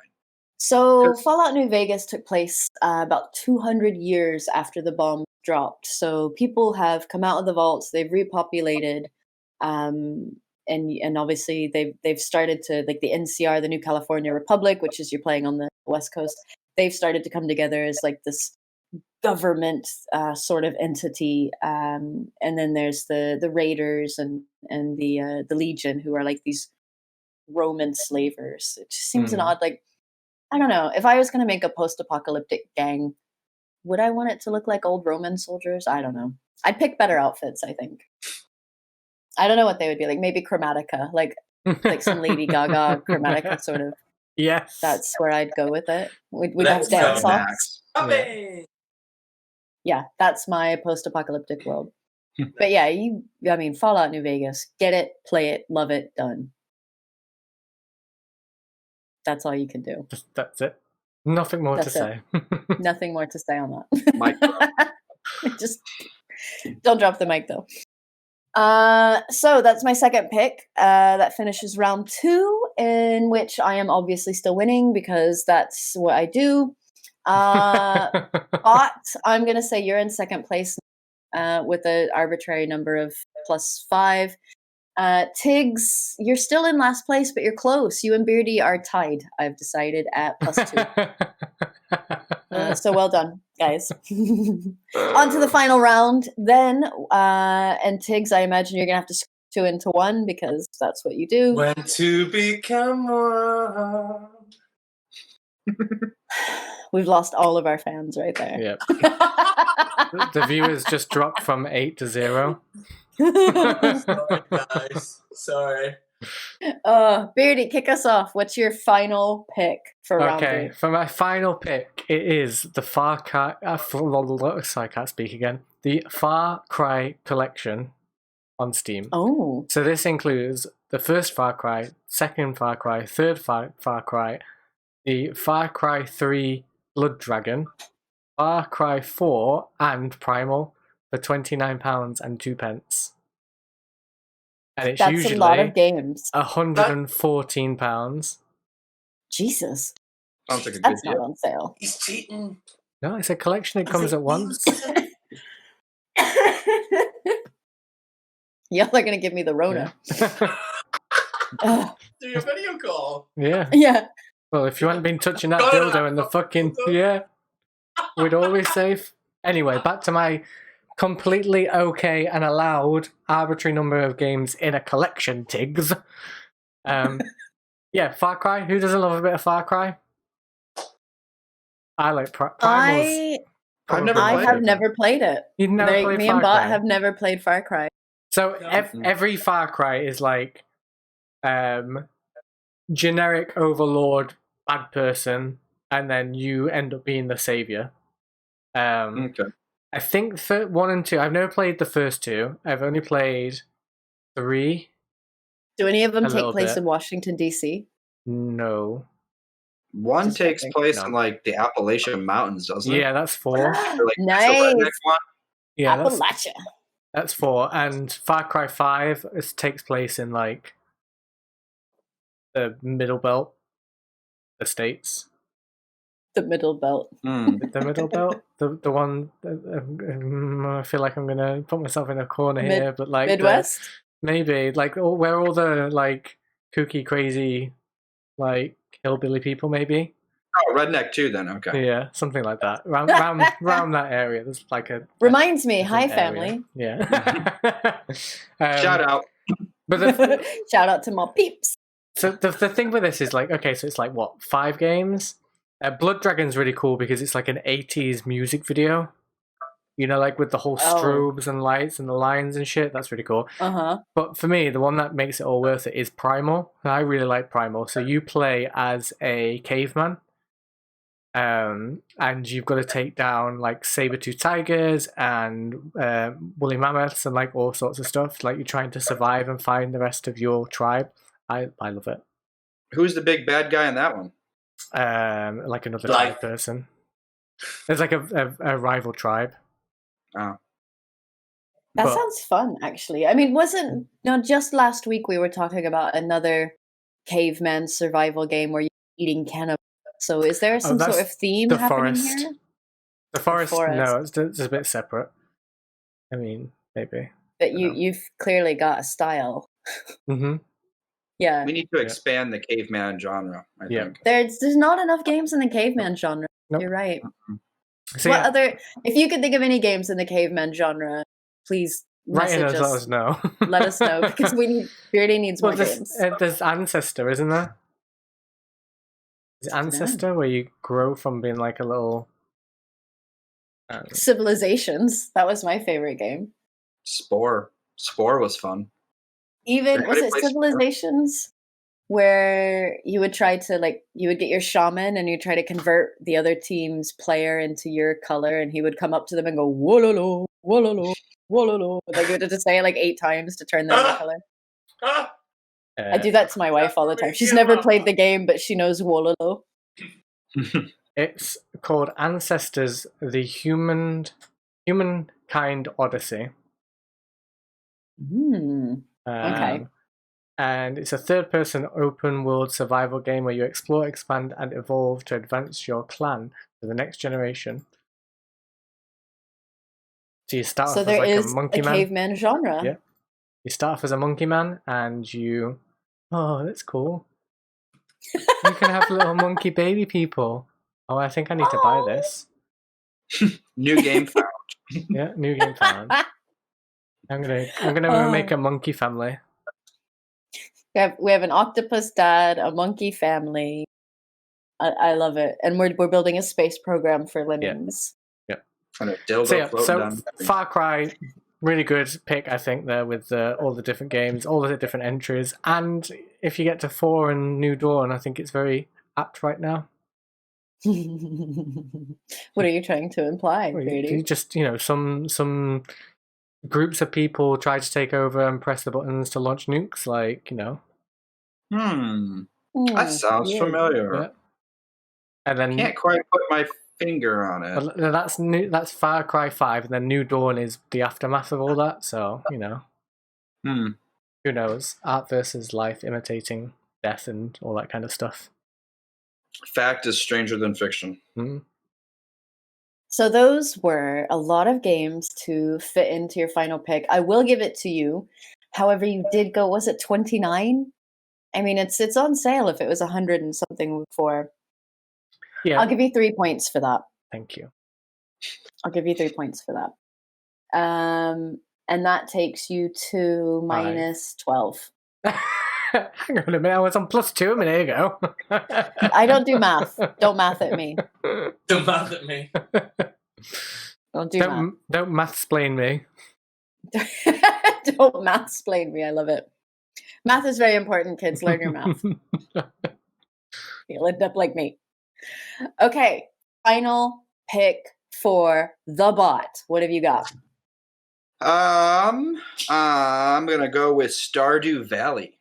So Fallout New Vegas took place about 200 years after the bomb dropped. So people have come out of the vaults, they've repopulated, and obviously they've started to, like the NCR, the New California Republic, which is you're playing on the West Coast. They've started to come together as like this government sort of entity, and then there's the Raiders and the Legion, who are like these Roman slavers. It just seems an odd, like, I don't know. If I was going to make a post-apocalyptic gang, would I want it to look like old Roman soldiers? I don't know. I'd pick better outfits, I think. I don't know what they would be like. Maybe Chromatica, like some Lady Gaga Chromatica sort of. Yes. That's where I'd go with it. We'd Let's have dance go, songs. Max. Puppy! Yeah, that's my post-apocalyptic world. But yeah, Fallout New Vegas, get it, play it, love it, done. That's all you can do. That's it. Nothing more to That's say. Nothing more to say on Mic that. Just don't drop the mic though. So that's my second pick. That finishes round 2, in which I am obviously still winning because that's what I do. But I'm gonna say you're in second place with an arbitrary number of +5. Tiggs, you're still in last place, but you're close. You and Beardy are tied, I've decided, at +2. So well done, guys. On to the final round then. And Tiggs, I imagine you're going to have to screw 2 into 1 because that's what you do. When to become one. We've lost all of our fans right there. Yep. The viewers just dropped from 8 to 0. Sorry, guys. Sorry. Beardy, kick us off. What's your final pick for round 3? Okay, for my final pick, it is the Far Cry. Sorry, I can't speak again. The Far Cry collection on Steam. Oh, So this includes the first Far Cry, second Far Cry, third Far Cry, the Far Cry 3 Blood Dragon, Far Cry 4, and Primal for £29 and 2p. And it's that's usually a lot of games. £114. Jesus, Sounds like a good that's not deal. on sale. He's cheating. No, it's a collection. It comes at once. Y'all are gonna give me the Rona. Ugh. Do your video call. Yeah. Yeah. Well, if you hadn't been touching that Got it. dildo in the fucking... Yeah. We'd always safe. Anyway, back to my completely okay and allowed arbitrary number of games in a collection, Tiggs. Yeah, Far Cry. Who doesn't love a bit of Far Cry? I like Primal's. I've never I played have it. never played it. You've never Like, played me Far and Bot Cry? have never played Far Cry. So No. every Far Cry is like generic overlord, bad person, and then you end up being the savior. Okay. I think 1 and 2. I've never played the first 2. I've only played 3. Do any of them A take little place bit. in Washington, D.C.? No. One Just takes checking. place No. in like the Appalachian Mountains, doesn't it? Yeah, that's 4. Or, like, that's the Nice. redneck one? Yeah, Appalachia. that's 4. And Far Cry 5 takes place in like the Middle Belt, the States. The Middle Belt. The Middle Belt, the one. I feel like I'm gonna put myself in a corner here, but like Midwest? maybe like where all the like kooky, crazy, like hillbilly people, maybe. Oh, redneck too. Then okay. Yeah, something like that. Round that area. There's like a Reminds me, different hi area. family. Yeah. Shout out. But Shout out to my peeps. so the thing with this is like, okay, so it's like what, 5 games? Blood Dragon's really cool because it's like an 80s music video. You know, like with the whole strobes and lights and the lines and shit. That's really cool. Uh-huh. But for me, the one that makes it all worth it is Primal. I really like Primal. So you play as a caveman. And you've got to take down like saber-tooth tigers and woolly mammoths and like all sorts of stuff. Like you're trying to survive and find the rest of your tribe. I love it. Who's the big bad guy in that one? Like another tribe person. There's like a rival tribe. Oh. That But- sounds fun, actually. I mean, just last week we were talking about another caveman survival game where you're eating cannibals. So is there some sort that's of theme the happening forest. here? The forest, forest. no, it's a bit separate. I mean, maybe. But you've clearly got a style. Mm-hmm. Yeah. We need to expand the caveman genre, I Yeah. think. There's not enough games in the caveman genre. Nope. You're right. So What yeah, other, if you could think of any games in the caveman genre, please write in message us, let us know. let us know, because Beardy needs more games. There's Ancestor, isn't there? Is it Ancestor where you grow from being like a little Civilizations. That was my favorite game. Spore was fun. Even, was Everybody it plays Spore. Civilizations? Where you would try to, you would get your shaman and you try to convert the other team's player into your color, and he would come up to them and go, wololo, wololo, wololo. Like, you had to say it like 8 times to turn them into color. I do that to my wife all the time. She's never played the game, but she knows wololo. It's called Ancestors: The Humankind Odyssey. Okay. And it's a third-person open-world survival game where you explore, expand, and evolve to advance your clan to the next generation. So you start So off there as like is a monkey man. caveman genre. Yeah. You start off as a monkey man, and you... Oh, that's cool. You can have little monkey baby people. Oh, I think I need to buy this. New game found. Yeah, new game found. I'm gonna make a monkey family. We have an octopus dad, a monkey family. I love it, and we're building a space program for lemmings. And a dildo So yeah, floating down. Far Cry, really good pick, I think, there with all the different games, all the different entries, and if you get to 4 and New Dawn, I think it's very apt right now. What are you trying to imply, You Brady? just some groups of people try to take over and press the buttons to launch nukes. Like, you know. That sounds weird. familiar. Yeah. And then Can't quite put my finger on it. well, that's Far Cry 5, and then New Dawn is the aftermath of all that. So, you know. Who knows? Art versus life, imitating death, and all that kind of stuff. Fact is stranger than fiction. So those were a lot of games to fit into your final pick. I will give it to you. However, you did go, was it 29? I mean, it's on sale if it was 100 and something before. Yeah. I'll give you 3 points for that. Thank you. I'll give you 3 points for that. And that takes you to minus 12. Hang on a minute, I was on +2 a minute ago. I don't do math. Don't math at me. Don't math at me. Don't do math. Don't mathsplain me. Don't mathsplain me. I love it. Math is very important, kids. Learn your math. You'll end up like me. Okay, final pick for the bot. What have you got? I'm gonna go with Stardew Valley.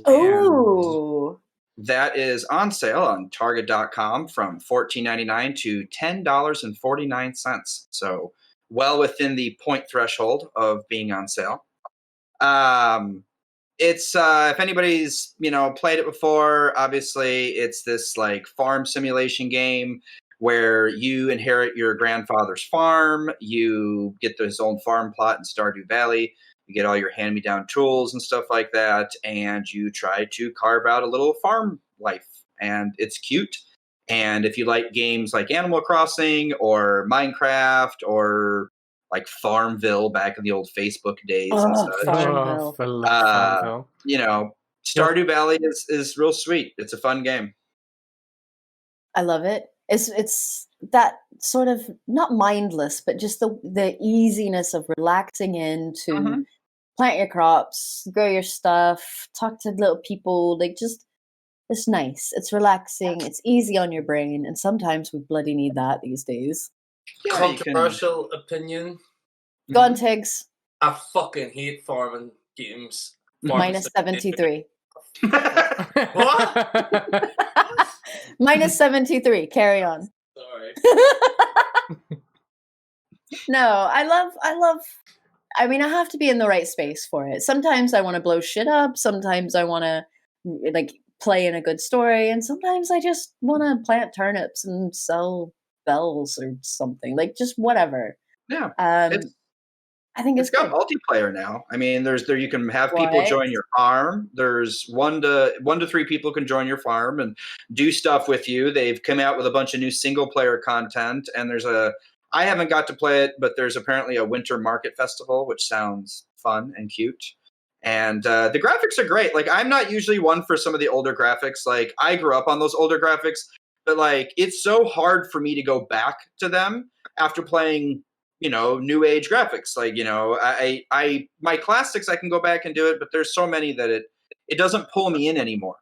Oh, That is on sale on Target.com from $14.99 to $10.49. So well within the point threshold of being on sale. It's if anybody's played it before, obviously it's this like farm simulation game where you inherit your grandfather's farm, you get his own farm plot in Stardew Valley, you get all your hand-me-down tools and stuff like that, and you try to carve out a little farm life, and it's cute. And if you like games like Animal Crossing or Minecraft or like Farmville back in the old Facebook days and such, Farmville. Farmville. Stardew Valley is real sweet. It's a fun game. I love it. It's that sort of not mindless, but just the easiness of relaxing into plant your crops, grow your stuff, talk to little people. Like just it's nice. It's relaxing. It's easy on your brain, and sometimes we bloody need that these days. Yeah, Controversial opinion. Go on, Tiggs. I fucking hate farming games. Minus 73. What? Minus 73. Carry on. Sorry. No, I love I mean, I have to be in the right space for it. Sometimes I want to blow shit up, sometimes I want to like play in a good story, and sometimes I just want to plant turnips and sell bells or something. Like just whatever. Yeah. I think it's got multiplayer now. I mean, there you can have people What? join your farm. There's one to three people can join your farm and do stuff with you. They've come out with a bunch of new single player content, and I haven't got to play it, but there's apparently a winter market festival, which sounds fun and cute. And the graphics are great. Like, I'm not usually one for some of the older graphics. Like, I grew up on those older graphics, but like, it's so hard for me to go back to them after playing new age graphics. Like, I my classics, I can go back and do it, but there's so many that it doesn't pull me in anymore,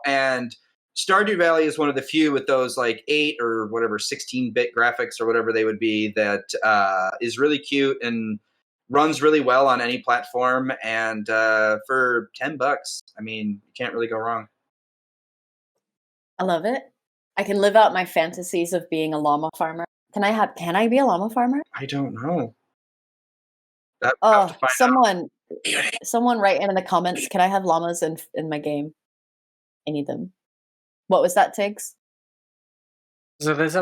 and Stardew Valley is one of the few with those like 8 or whatever 16-bit graphics or whatever they would be that is really cute and runs really well on any platform. And for $10, I mean, you can't really go wrong. I love it. I can live out my fantasies of being a llama farmer. Can I be a llama farmer? I don't know. Someone write in the comments, can I have llamas in my game? I need them. What was that, Tiggs? So there's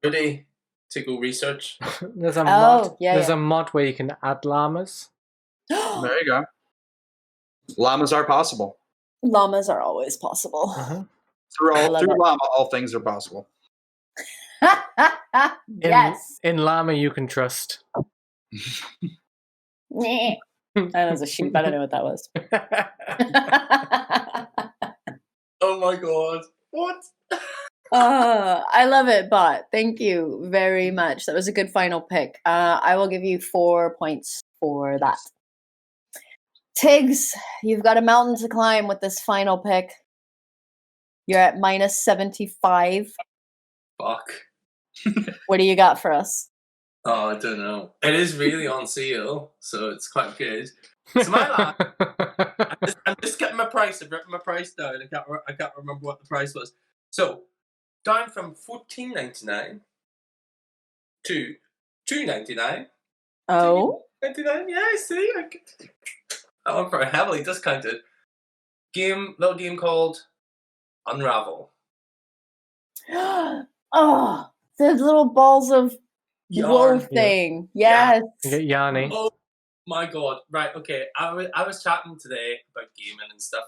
ready to go research. There's a mod. Yeah, there's a mod where you can add llamas. There you go. Llamas are possible. Llamas are always possible. Through llama, all things are possible. Yes. In llama, you can trust. That was a sheep. I don't know what that was. Oh my god. What? I love it, Bot. Thank you very much. That was a good final pick. I will give you 4 points for that. Tiggs, you've got a mountain to climb with this final pick. You're at minus 75. Fuck. What do you got for us? Oh, I don't know. It is really on sale, so it's quite good. So my last, I'm just getting my price. I've written my price down. I can't remember what the price was. So down from $14.99 to $2.99. Oh. $2.99. Yeah, I see. That one for heavily discounted. Little game called Unravel. Oh, the little balls of wool Yarn. thing. Yes. You get Yarny. Oh my god! Right, okay. I was chatting today about gaming and stuff,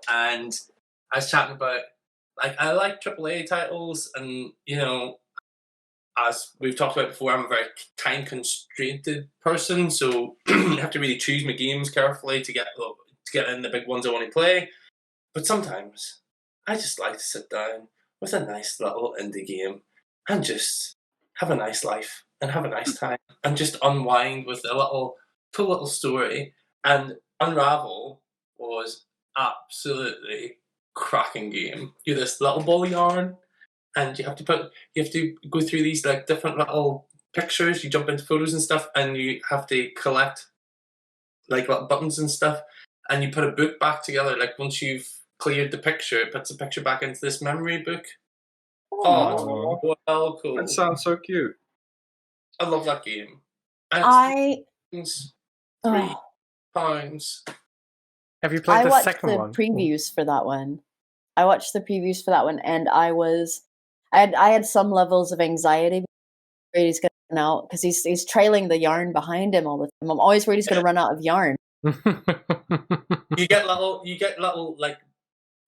and I was chatting about I like AAA titles, and as we've talked about before, I'm a very time constrained person, so I have to really choose my games carefully to get in the big ones I want to play. But sometimes I just like to sit down with a nice little indie game and just have a nice life and have a nice time and just unwind with a cool little story. And Unravel was absolutely cracking game. You're this little ball of yarn, and you have to go through these like different little pictures. You jump into photos and stuff, and you have to collect like little buttons and stuff, and you put a book back together. Like once you've cleared the picture, it puts the picture back into this memory book. Oh, well, cool. That sounds so cute. I love that game. And it's £3. Have you played I the watched second the one? previews for that one. I watched the previews for that one, and I had some levels of anxiety. He's going to run out because he's trailing the yarn behind him all the time. I'm always worried he's going to run out of yarn. You get little like,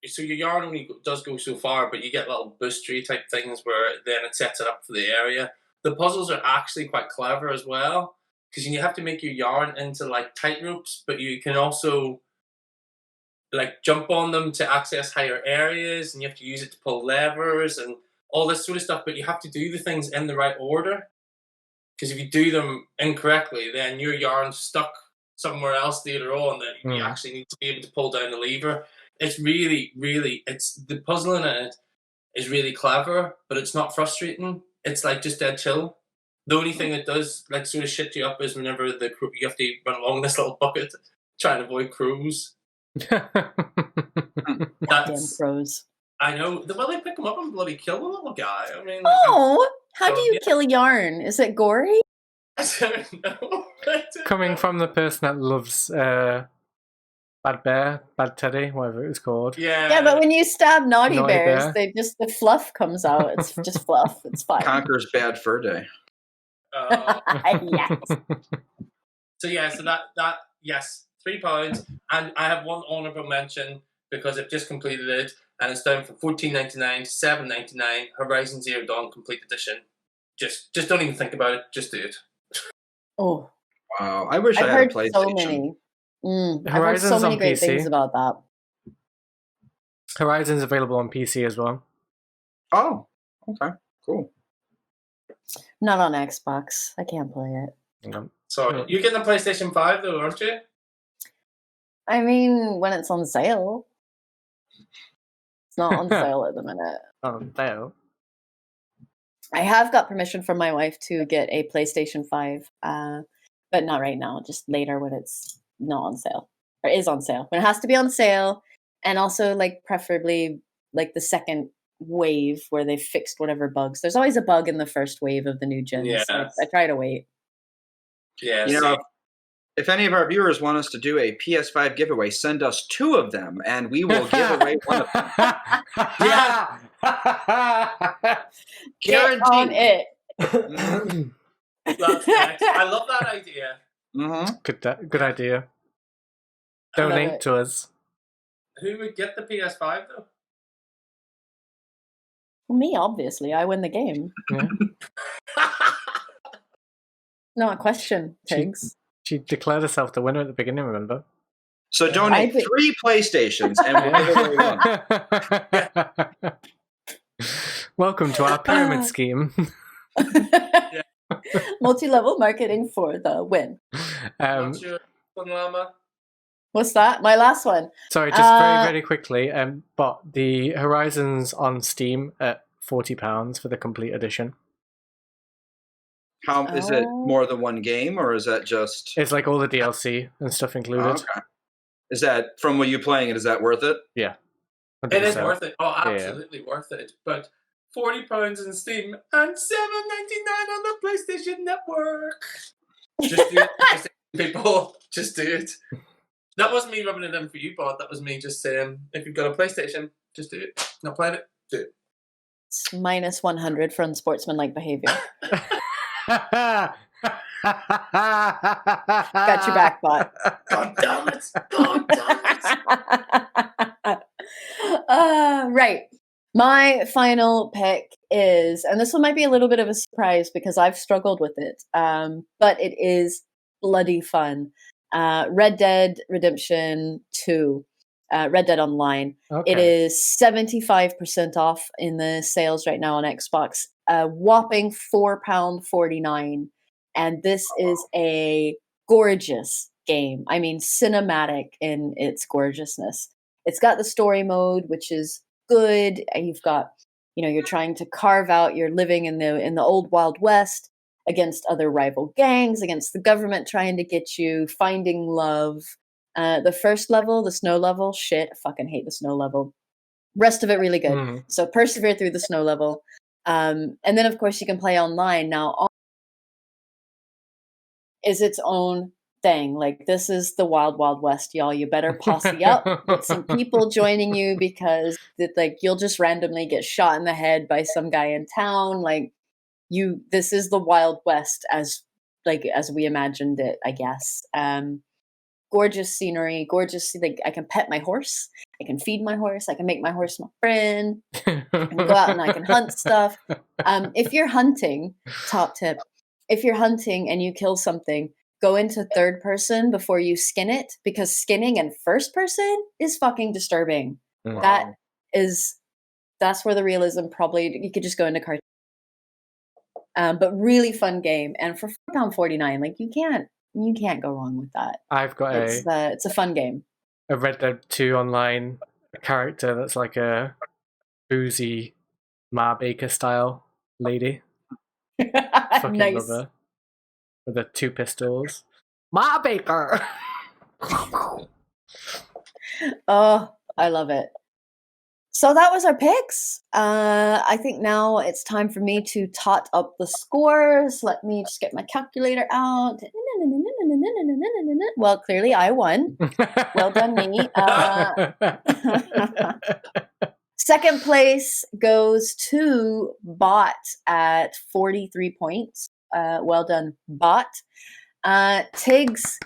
so your yarn only does go so far, but you get little boostery type things where then it sets it up for the area. The puzzles are actually quite clever as well, because you have to make your yarn into like tight ropes, but you can also like jump on them to access higher areas, and you have to use it to pull levers and all this sort of stuff, but you have to do the things in the right order, because if you do them incorrectly, then your yarn's stuck somewhere else later on that you actually need to be able to pull down the lever. It's really, really, the puzzling in it is really clever, but it's not frustrating. It's like just dead chill. The only thing that does like sort of shit you up is whenever you have to run along this little bucket trying to avoid crows. Damn crows. I know. Well, they pick him up and bloody kill the little guy. I mean, how do you kill yarn? Is it gory? I don't know. Coming from the person that loves Bad Teddy, whatever it was called. Yeah, but when you stab naughty bears, bear. the fluff comes out. It's just fluff. It's fine. Conquer's Bad Fur Day. Yes. So yes, £3, and I have one honourable mention because I've just completed it, and it's down from $14.99 to $7.99. Horizon Zero Dawn Complete Edition. Just don't even think about it. Just do it. Oh wow! I wish I had a PlayStation. So many. I've heard so many great things about that. Horizon's available on PC as well. Oh, okay, cool. Not on Xbox. I can't play it. No. Sorry, you're getting a PlayStation 5 though, aren't you? I mean, when it's on sale. It's not on sale at the minute. On sale. I have got permission from my wife to get a PlayStation 5, but not right now, just later when it's not on sale. Or is on sale. When it has to be on sale, and also like preferably like the second wave where they've fixed whatever bugs. There's always a bug in the first wave of the new gen, so I try to wait. Yeah. You know, if any of our viewers want us to do a PS5 giveaway, send us 2 of them, and we will give away one of them. Yeah. Get on it. That's next. I love that idea. Mm-hmm. Good idea. Donate to us. Who would get the PS5 though? Me, obviously. I win the game. Yeah. Not a question, Tiggs. She declared herself the winner at the beginning, remember? So donate 3 PlayStations and we'll give away one. Welcome to our pyramid scheme. Multi-level marketing for the win. What's your one, Llama? What's that? My last one. Sorry, just very, very quickly. Bought the Horizons on Steam at £40 for the complete edition. How is it more than one game, or is that just? It's like all the DLC and stuff included. Okay. Is that from what you playing it? Is that worth it? Yeah. 100%. It is worth it. Oh, absolutely worth it. But £40 in Steam and $7.99 on the PlayStation Network. Just do it, people. Just do it. That wasn't me rubbing it in for you, Bod. That was me just saying, if you've got a PlayStation, just do it. Not playing it, do it. It's -100 for unsportsmanlike behavior. Got Got your back, Bot. God damn it! God damn it! Right. My final pick is, and this one might be a little bit of a surprise because I've struggled with it, but it is bloody fun. Red Dead Redemption 2, Red Dead Online. Okay. It is 75% off in the sales right now on Xbox. A whopping £4.49. And this is a gorgeous game. I mean, cinematic in its gorgeousness. It's got the story mode, which is good. You've got, you're trying to carve out your living in the old Wild West against other rival gangs, against the government trying to get you, finding love. The first level, the snow level, shit, I fucking hate the snow level. Rest of it really good. So persevere through the snow level. And then, of course, you can play online. Now, is its own thing. Like, this is the Wild Wild West, y'all. You better posse up with some people joining you because you'll just randomly get shot in the head by some guy in town. This is the Wild West as we imagined it, I guess. Gorgeous scenery, gorgeous. I can pet my horse, I can feed my horse, I can make my horse my friend. I can go out and I can hunt stuff. If you're hunting, top tip: if you're hunting and you kill something, go into third person before you skin it, because skinning in first person is fucking disturbing. Wow. That's where the realism probably, you could just go into cartoon. But really fun game, and for £4.49, you can't go wrong with that. I've got it's a fun game. A Red Dead 2 online character that's like a boozy Ma Baker style lady. Fucking Nice. love her. With the 2 pistols. Ma Baker! Oh, I love it. So that was our picks. I think now it's time for me to tot up the scores. Let me just get my calculator out. Well, clearly I won. Well done, me. Second place goes to Bot at 43 points. Well done, Bot. Tiggs,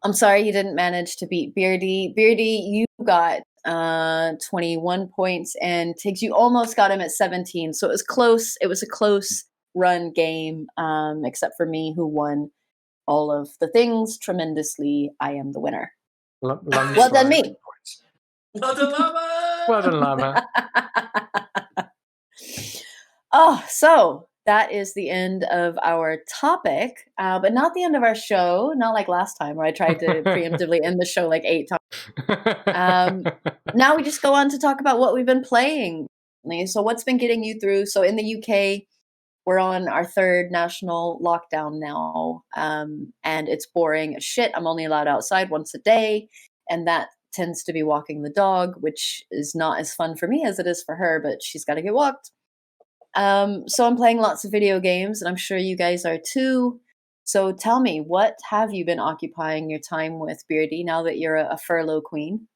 I'm sorry you didn't manage to beat Beardy. Beardy, you got 21 points, and Tiggs, you almost got him at 17. So it was close. It was a close run game, except for me, who won all of the things tremendously. I am the winner. Well done, me. Well done, Llama. Well done, Llama. Oh, so that is the end of our topic, but not the end of our show. Not like last time where I tried to preemptively end the show like 8 times. Now we just go on to talk about what we've been playing. So what's been getting you through? So in the UK, we're on our 3rd national lockdown now, and it's boring as shit. I'm only allowed outside once a day, and that tends to be walking the dog, which is not as fun for me as it is for her, but she's got to get walked. So I'm playing lots of video games, and I'm sure you guys are too. So tell me, what have you been occupying your time with, Beardy, now that you're a furlough queen?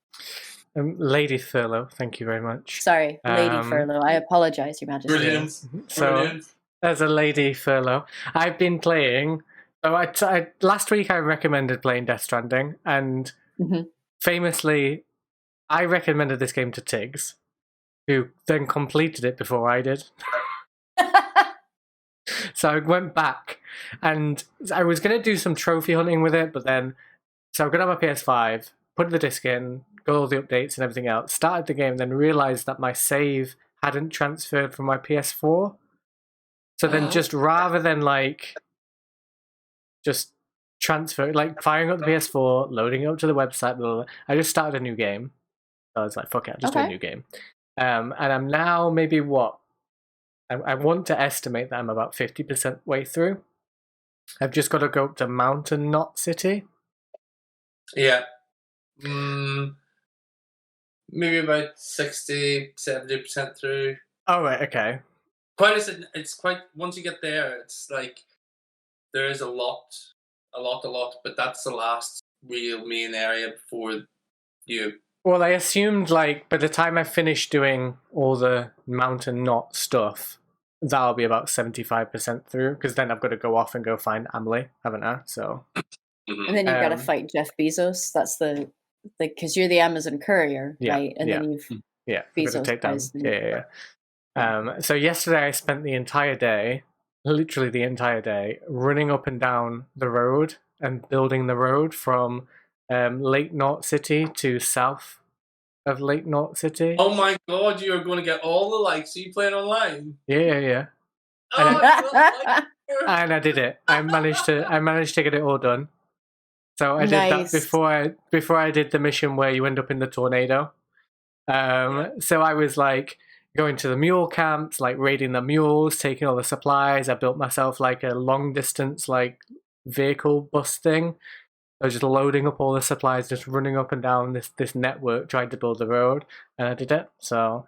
Lady Furlough, thank you very much. Sorry, Lady Furlough. I apologize, Your Majesty. Brilliant. So, Brilliant. as a Lady Furlough, I've been playing. So last week I recommended playing Death Stranding, and famously, I recommended this game to Tiggs, who then completed it before I did. So I went back, and I was going to do some trophy hunting with it, but then, so I'm going to have my PS5, put the disc in, got all the updates and everything else, started the game, then realised that my save hadn't transferred from my PS4. So then just rather than just transfer, firing up the PS4, loading it up to the website, blah, blah, blah, I just started a new game. So I was like, fuck it, I'll just do a new game. And I'm now maybe I want to estimate that I'm about 50% way through. I've just got to go up to Mountain Knot City. Yeah. Maybe about 60-70% through. Oh, right, okay. It's quite, once you get there, it's like there is a lot, but that's the last real main area before you. Well, I assumed, like, by the time I finish doing all the Mountain Knot stuff, that'll be about 75% through, because then I've got to go off and go find Amelie, haven't I? So. And then you've got to fight Jeff Bezos. That's because you're the Amazon courier, right? And then you've Bezos take down. buys So yesterday I spent the entire day, literally the entire day, running up and down the road and building the road from Lake Knot City to south of Lake Knot City. Oh my god, you are going to get all the likes. Are you playing online? Yeah. Oh, and I did it. I managed to get it all done. So I did that before I did the mission where you end up in the tornado. So I was like going to the mule camps, like raiding the mules, taking all the supplies. I built myself like a long distance like vehicle bus thing. I was just loading up all the supplies, just running up and down this network, trying to build the road, and I did it. So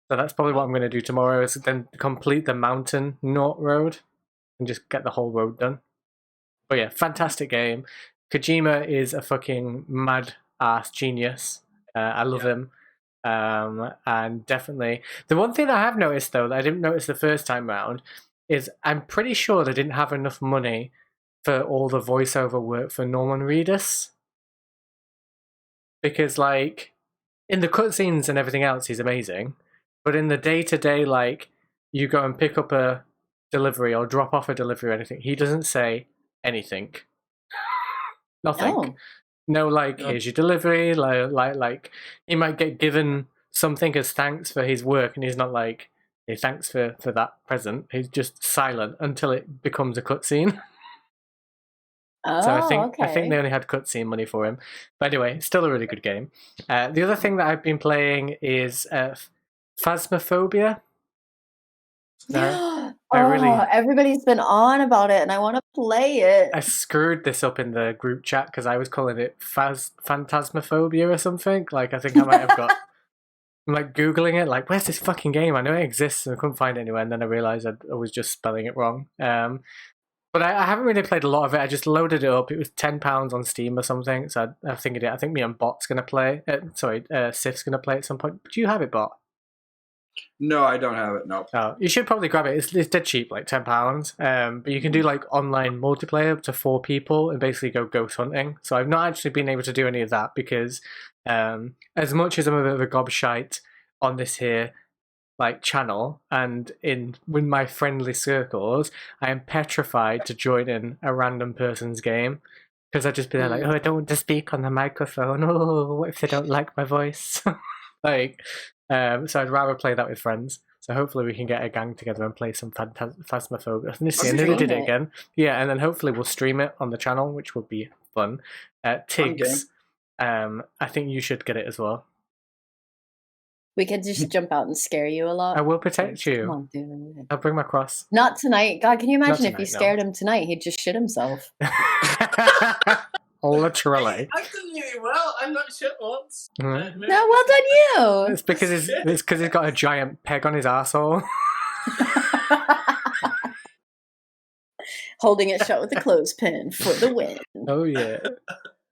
that's probably what I'm going to do tomorrow, is then complete the Mountain Knot Road and just get the whole road done. But yeah, fantastic game. Kojima is a fucking mad ass genius. I love him. And definitely the one thing I have noticed though that I didn't notice the first time round is I'm pretty sure they didn't have enough money for all the voiceover work for Norman Reedus, because like in the cutscenes and everything else he's amazing, but in the day-to-day, like you go and pick up a delivery or drop off a delivery or anything, he doesn't say anything. Nothing. Oh. No, like, here's your delivery. Like, he might get given something as thanks for his work, and he's not like, hey, thanks for that present. He's just silent until it becomes a cutscene. Oh, so I think they only had cutscene money for him. But anyway, still a really good game. The other thing that I've been playing is Phasmophobia. Everybody's been on about it, and I want to play it. I screwed this up in the group chat because I was calling it Phantasmophobia or something. Like, I think I might have got. I'm like Googling it, like, where's this fucking game? I know it exists, and I couldn't find it anywhere. And then I realized I was just spelling it wrong. But I haven't really played a lot of it. I just loaded it up. It was £10 on Steam or something. So I think I think me and Bot's gonna play. Sif's gonna play at some point. Do you have it, Bot? No, I don't have it. No. Oh, you should probably grab it. It's dead cheap, like £10. But you can do like online multiplayer up to 4 people and basically go ghost hunting. So I've not actually been able to do any of that because as much as I'm a bit of a gobshite on this here like channel and with my friendly circles, I am petrified to join in a random person's game because I'd just be there like, oh, I don't want to speak on the microphone. Oh, what if they don't like my voice? Like. So I'd rather play that with friends. So hopefully we can get a gang together and play some Phasmophobia. And then we did it again. Yeah, and then hopefully we'll stream it on the channel, which would be fun. Tiggs, I think you should get it as well. We could just jump out and scare you a lot. I will protect you. Come on, dude. I'll bring my cross. Not tonight. God, can you imagine if you scared him tonight? He'd just shit himself. Literally. I did really well. I'm not shit once. Mm-hmm. No, well done you. It's because he's got a giant peg on his arsehole. Holding it shut with a clothespin for the win. Oh yeah.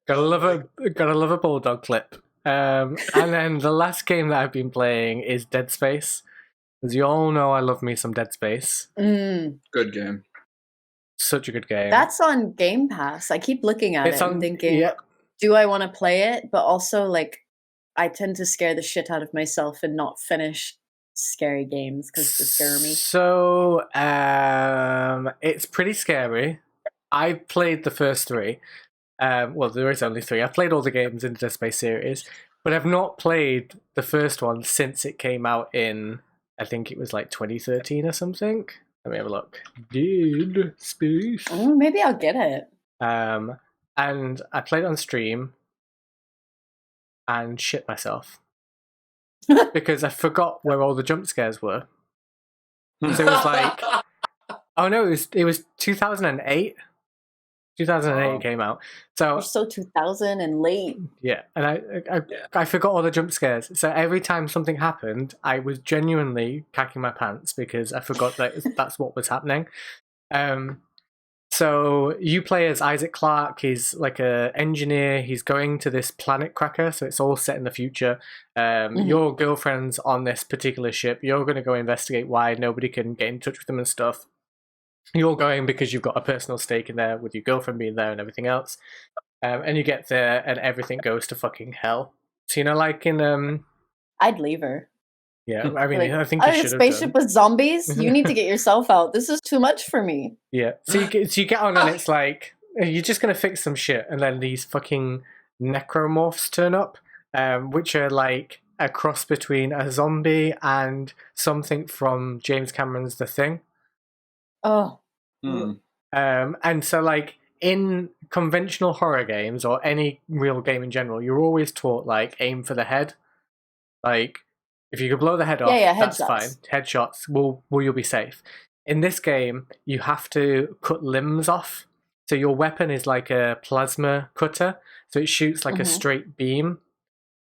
Gotta love a bulldog clip. And then the last game that I've been playing is Dead Space. As you all know, I love me some Dead Space. Good game. Such a good game. That's on Game Pass. I keep looking at it and thinking, do I want to play it? But also, like, I tend to scare the shit out of myself and not finish scary games because they scare me. So, it's pretty scary. I played the first 3. Well, there is only 3. I've played all the games in the Dead Space series, but I've not played the first one since it came out in, I think it was like 2013 or something. Let me have a look. Dead Space. Oh, maybe I'll get it. And I played it on stream and shit myself because I forgot where all the jump scares were. So it was like Oh no, it was 2008. 2008 Oh. came out. You're So so 2000 and late. yeah, and I forgot all the jump scares. So every time something happened, I was genuinely cacking my pants because I forgot that that's what was happening. So you play as Isaac Clarke. He's like a engineer. He's going to this planet cracker, so it's all set in the future. Your girlfriend's on this particular ship. You're going to go investigate why nobody can get in touch with them and stuff. You're going because you've got a personal stake in there with your girlfriend being there and everything else. And you get there and everything goes to fucking hell. So like in I'd leave her. yeah, I mean, Like, I think you should have spaceship done. with zombies. You need to get yourself out. This is too much for me. Yeah. So you get on and it's like you're just gonna fix some shit, and then these fucking necromorphs turn up, which are like a cross between a zombie and something from James Cameron's The Thing. Oh. And so like in conventional horror games or any real game in general, you're always taught like aim for the head. Like if you can blow the head off, that's headshots. fine. Headshots will you'll be safe. In this game, you have to cut limbs off. So your weapon is like a plasma cutter, so it shoots like a straight beam.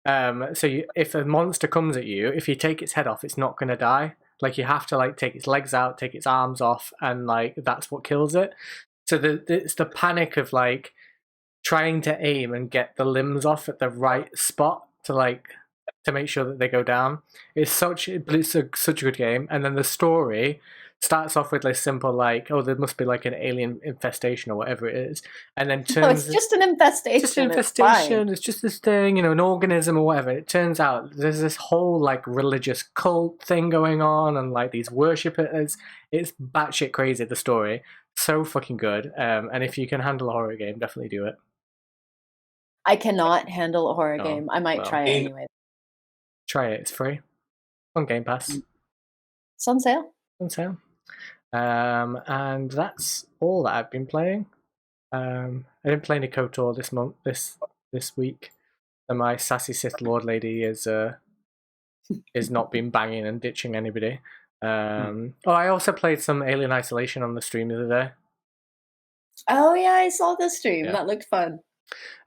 If a monster comes at you, if you take its head off, it's not gonna die. Like you have to like take its legs out, take its arms off, and like that's what kills it. So it's the panic of like trying to aim and get the limbs off at the right spot to make sure that they go down. It's such a good game. And then the story starts off with this simple like, oh, there must be like an alien infestation or whatever it is, and then turns. It's just an infestation. It's just an infestation. It's just this thing, an organism or whatever. It turns out there's this whole like religious cult thing going on, and like these worshippers. It's batshit crazy. The story so fucking good. And if you can handle a horror game, definitely do it. I cannot handle a horror game. I might try it anyway. Try it. It's free on Game Pass. It's on sale. On sale. And that's all that I've been playing. I didn't play any KOTOR this week, and my sassy Sith Lord lady is not been banging and ditching anybody. I also played some Alien Isolation on the stream the other day. Oh yeah, I saw the stream. Yeah. That looked fun.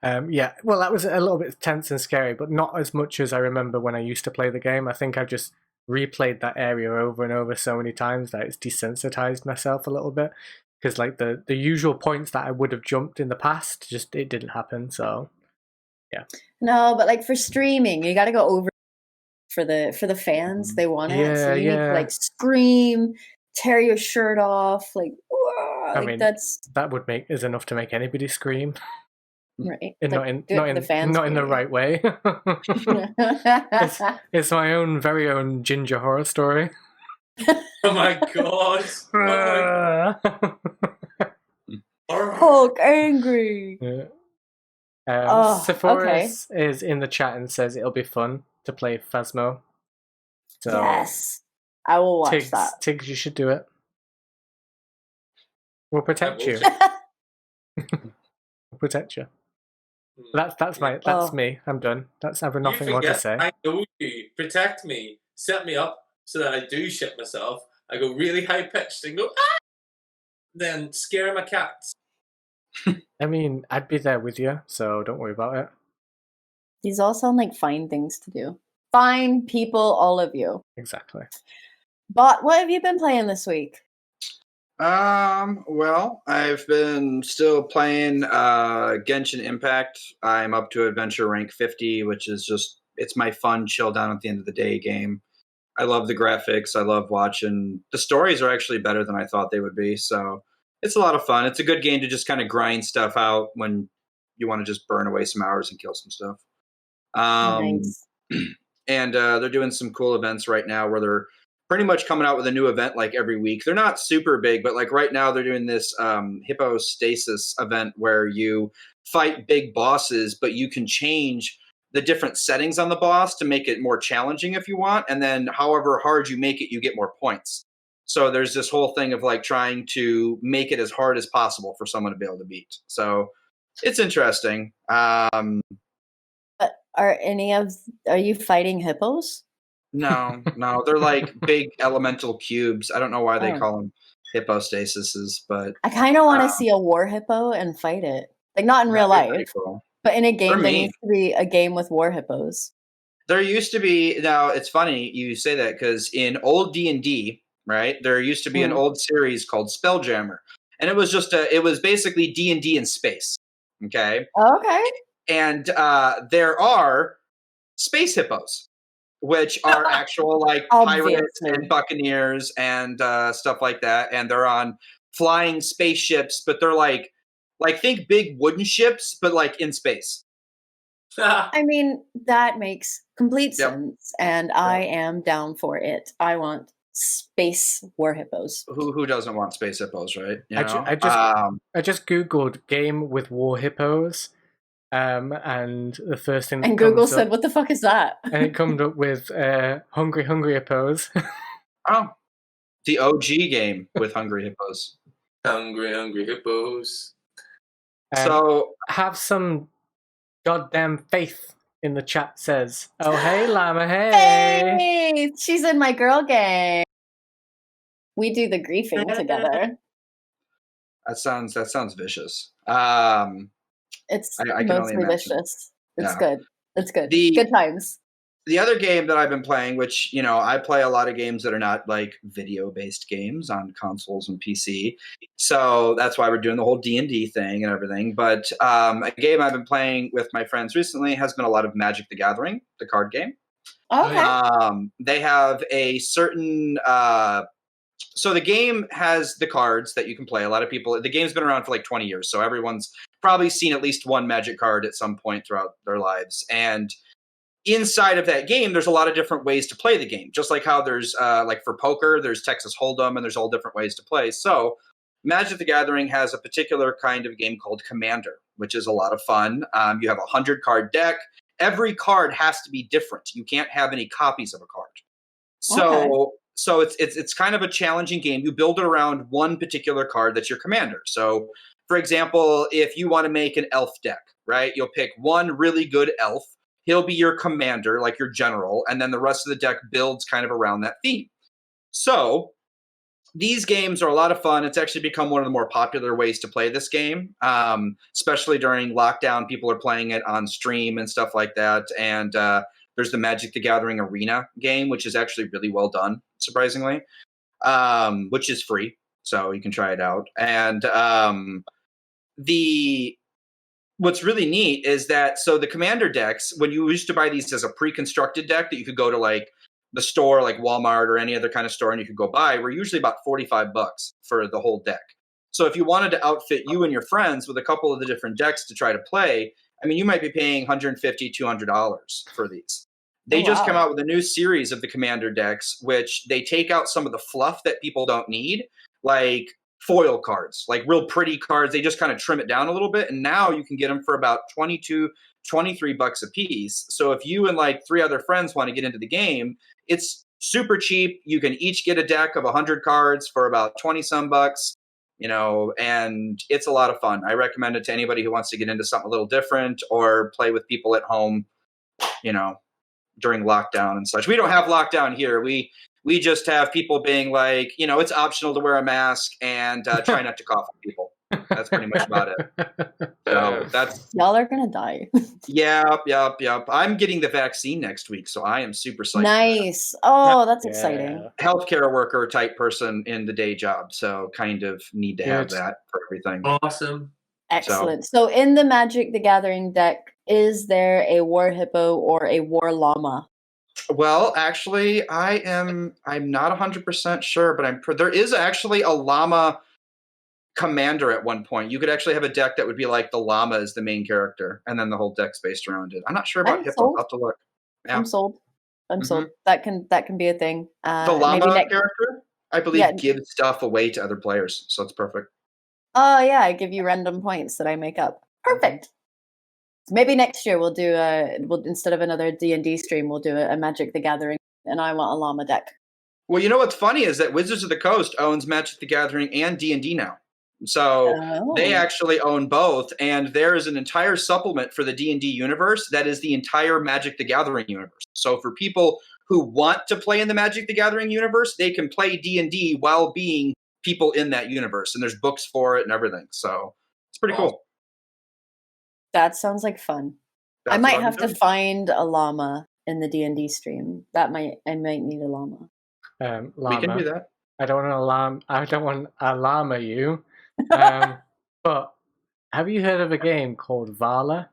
Well, that was a little bit tense and scary, but not as much as I remember when I used to play the game. I think I've just replayed that area over and over so many times that it's desensitized myself a little bit, because like the usual points that I would have jumped in the past, just it didn't happen. So yeah. No, but like for streaming, you got to go over for the fans. They want it, so you need to like scream, tear your shirt off, like. I mean, that would is enough to make anybody scream. Right. Not in the right way. it's my own very own ginger horror story. Oh my god! Hulk angry. Yeah. Sephora's is in the chat and says it'll be fun to play Phasmo. So yes, I will watch that. Tiggs, you should do it. We'll protect you. We'll protect you. That's me. I'm done. I've nothing more to say. I know you. Protect me. Set me up so that I do shit myself. I go really high pitched and go ah! Then scare my cats. I mean, I'd be there with you, so don't worry about it. These all sound like fine things to do. Fine people, all of you. Exactly. But what have you been playing this week? Well, I've been still playing Genshin Impact. I'm up to adventure rank 50, which is it's my fun chill down at the end of the day game. I love the graphics. I love watching. The stories are actually better than I thought they would be, so it's a lot of fun. It's a good game to just kind of grind stuff out when you want to just burn away some hours and kill some stuff. Nice. And they're doing some cool events right now where they're pretty much coming out with a new event like every week. They're not super big, but like right now they're doing this Hippostasis event where you fight big bosses, but you can change the different settings on the boss to make it more challenging if you want. And then however hard you make it, you get more points. So there's this whole thing of like trying to make it as hard as possible for someone to be able to beat. So it's interesting. Are you fighting hippos? No, they're like big elemental cubes. I don't know why they call them hypostasis, but I kind of want to see a war hippo and fight it. Like, not in real that'd be pretty life, cool. but in a game, there me. needs to be a game with war hippos. There used to be. Now it's funny you say that because in old D&D, right, there used to be an old series called Spelljammer, and it was basically D&D in space. Okay. Okay. And there are space hippos, which are actual like pirates and buccaneers and stuff like that, and they're on flying spaceships, but they're like think big wooden ships, but like in space. I mean, that makes complete sense, and I am down for it. I want space war hippos. Who doesn't want space hippos, right? You I know? I just googled game with war hippos, and the first thing that and Google comes said, up, "What the fuck is that?" And it comes up with hungry hippos. Oh, the OG game with hungry hippos. Hungry hippos. So have some goddamn faith in the chat, says. Oh, hey, Llama, hey. Hey, she's in my girl gang. We do the griefing together. That sounds vicious. It's I can only mostly imagine. vicious. It's good. It's good. The- Good times. The other game that I've been playing, which, you know, I play a lot of games that are not like video-based games on consoles and PC. So that's why we're doing the whole D&D thing and everything. But a game I've been playing with my friends recently has been a lot of Magic the Gathering, the card game. Okay. They have a certain... so the game has the cards that you can play. A lot of people... The game's been around for like 20 years, so everyone's probably seen at least one Magic card at some point throughout their lives. And inside of that game, there's a lot of different ways to play the game. Just like how there's, like for poker, there's Texas Hold'em, and there's all different ways to play. So Magic the Gathering has a particular kind of game called Commander, which is a lot of fun. You have a 100-card deck. Every card has to be different. You can't have any copies of a card. So it's kind of a challenging game. You build it around one particular card that's your commander. So, for example, if you want to make an elf deck, right, you'll pick one really good elf. He'll be your commander, like your general, and then the rest of the deck builds kind of around that theme. So these games are a lot of fun. It's actually become one of the more popular ways to play this game, especially during lockdown. People are playing it on stream and stuff like that. And there's the Magic the Gathering Arena game, which is actually really well done, surprisingly, which is free. So you can try it out. And what's really neat is that, so the commander decks, when you used to buy these as a pre-constructed deck that you could go to like the store, like Walmart or any other kind of store, and you could go buy, were usually about $45 for the whole deck. So if you wanted to outfit you and your friends with a couple of the different decks to try to play, I mean, you might be paying $150, $200 for these. They just come out with a new series of the commander decks, which they take out some of the fluff that people don't need, like foil cards, like real pretty cards. They just kind of trim it down a little bit, and now you can get them for about $22, $23 a piece. So if you and like 3 other friends want to get into the game, it's super cheap. You can each get a deck of 100 cards for about 20 some bucks, you know, and it's a lot of fun. I recommend it to anybody who wants to get into something a little different or play with people at home, you know, during lockdown and such. We don't have lockdown here. We just have people being like, you know, it's optional to wear a mask and try not to cough at people. That's pretty much about it. So that's... Y'all are gonna die. Yep. I'm getting the vaccine next week, so I am super psyched. Nice. Oh, that's exciting. Healthcare worker type person in the day job, so kind of need to have that for everything. Awesome. Excellent. So in the Magic the Gathering deck, is there a war hippo or a war llama? Well, actually, I'm not 100% sure, but there is actually a llama commander at one point. You could actually have a deck that would be like the llama is the main character, and then the whole deck's based around it. I'm not sure about hippos. I'll have to look. Yeah. I'm sold. Sold. That can be a thing. The llama character, I believe, gives stuff away to other players, so it's perfect. Oh yeah, I give you random points that I make up. Perfect. Maybe next year we'll do instead of another D&D stream, we'll do a Magic the Gathering, and I want a llama deck. Well, you know what's funny is that Wizards of the Coast owns Magic the Gathering and D&D now. So they actually own both, and there is an entire supplement for the D&D universe that is the entire Magic the Gathering universe. So for people who want to play in the Magic the Gathering universe, they can play D&D while being people in that universe, and there's books for it and everything. So it's pretty cool. That sounds like fun. I That's might what I've have been to doing. find a llama in the D&D stream. I might need a llama. Llama. We can do that. I don't want to llama you. But have you heard of a game called Vala?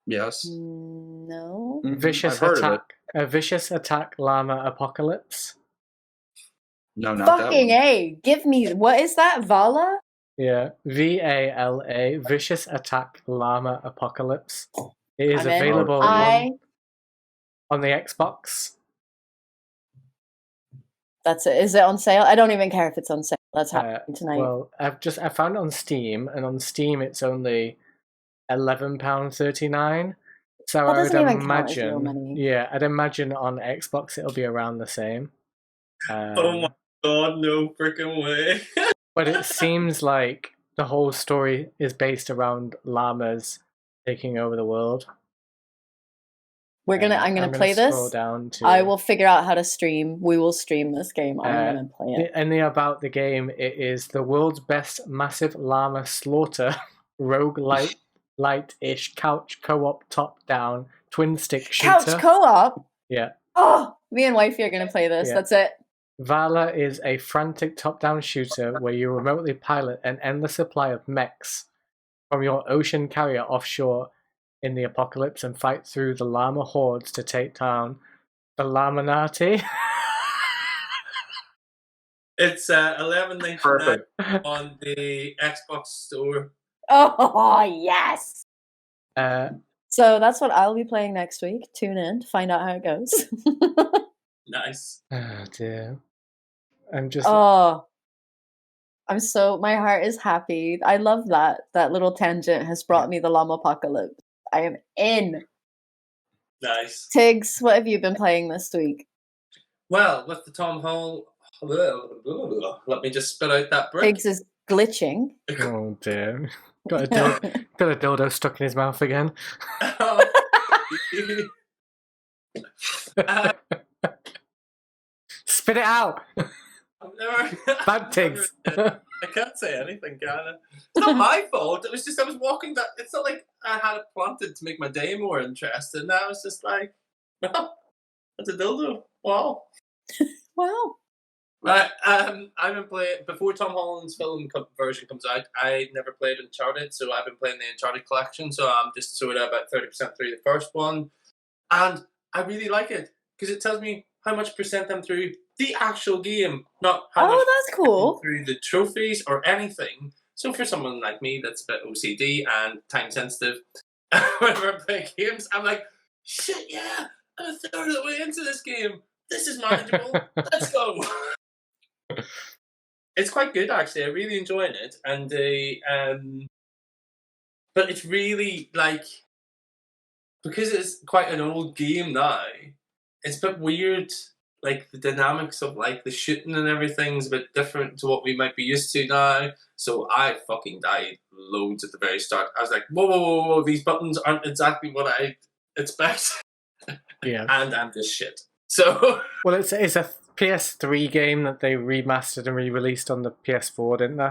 Yes. No. Vicious I've heard of it. Attack. A Vicious Attack Llama Apocalypse. No, not Fucking that one. A. Give me, what is that? Vala? Yeah, VALA, Vicious Attack Llama Apocalypse. It is I'm in. available on the Xbox. That's it. Is it on sale? I don't even care if it's on sale. That's happening tonight. Well, I found it on Steam, and on Steam it's only £11.39. So That I would doesn't even count as real imagine, money. yeah, I'd imagine on Xbox it'll be around the same. Oh my god, no freaking way. But it seems like the whole story is based around llamas taking over the world. I'm gonna play scroll this. down to, I will figure out how to stream. We will stream this game. I'm gonna play it. And about the game, it is the world's best massive llama slaughter, roguelike, light-ish couch co-op top-down twin stick shooter. Couch co-op? Yeah. Oh, me and wifey are gonna play this. Yeah. That's it. Vala is a frantic top-down shooter where you remotely pilot an endless supply of mechs from your ocean carrier offshore in the apocalypse and fight through the llama hordes to take down the Laminati. It's $11.99 Perfect. on the Xbox store. Oh yes. Uh, So that's what I'll be playing next week. Tune in to find out how it goes. Nice. oh dear. I'm just Oh, my heart is happy. I love that little tangent has brought me the llama apocalypse. I am in. Nice. Tiggs, what have you been playing this week? Well, with the Tom Hall, let me just spit out that brick. Tiggs is glitching. oh dear. Got a dildo stuck in his mouth again. Spit it out. Bad Tiggs. I can't say anything, can I? It's not my fault. It was just I was walking that. It's not like I had it planted to make my day more interesting. I was just like, well, that's a dildo. Wow. Wow. Right. I've been playing before Tom Holland's film version comes out. I never played Uncharted, so I've been playing the Uncharted collection. So I'm just sort of about 30% through the first one, and I really like it because it tells me how much percent I'm through the actual game, not how much that's cool. through the trophies or anything. So for someone like me that's a bit OCD and time sensitive, whenever I play games, I'm like, shit, yeah, I'm a third of the way into this game. This is manageable. Let's go. It's quite good actually. I really enjoying it, and but it's really like because it's quite an old game now. It's a bit weird. Like the dynamics of like the shooting and everything's a bit different to what we might be used to now. So I fucking died loads at the very start. I was like, whoa, these buttons aren't exactly what I expect. Yeah. And I'm just shit. So well, it's a PS3 game that they remastered and re-released on the PS4, didn't they?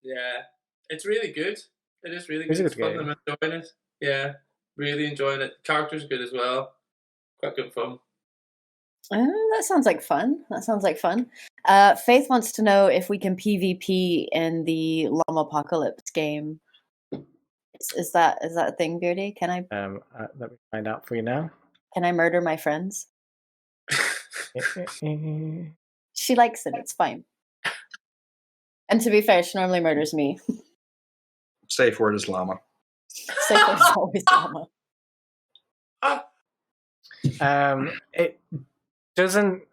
Yeah, it's really good. It is really It's good. a It's good fun. game. I'm enjoying it. Yeah, really enjoying it. Characters good as well. Quite good fun. Oh, that sounds like fun. Faith wants to know if we can PvP in the Llama Apocalypse game. Is that a thing, Beardy? Can I Let me find out for you now. murder my friends? She likes it. It's fine. And to be fair, she normally murders me. Safe word is llama. Safe word is always Llama. It doesn't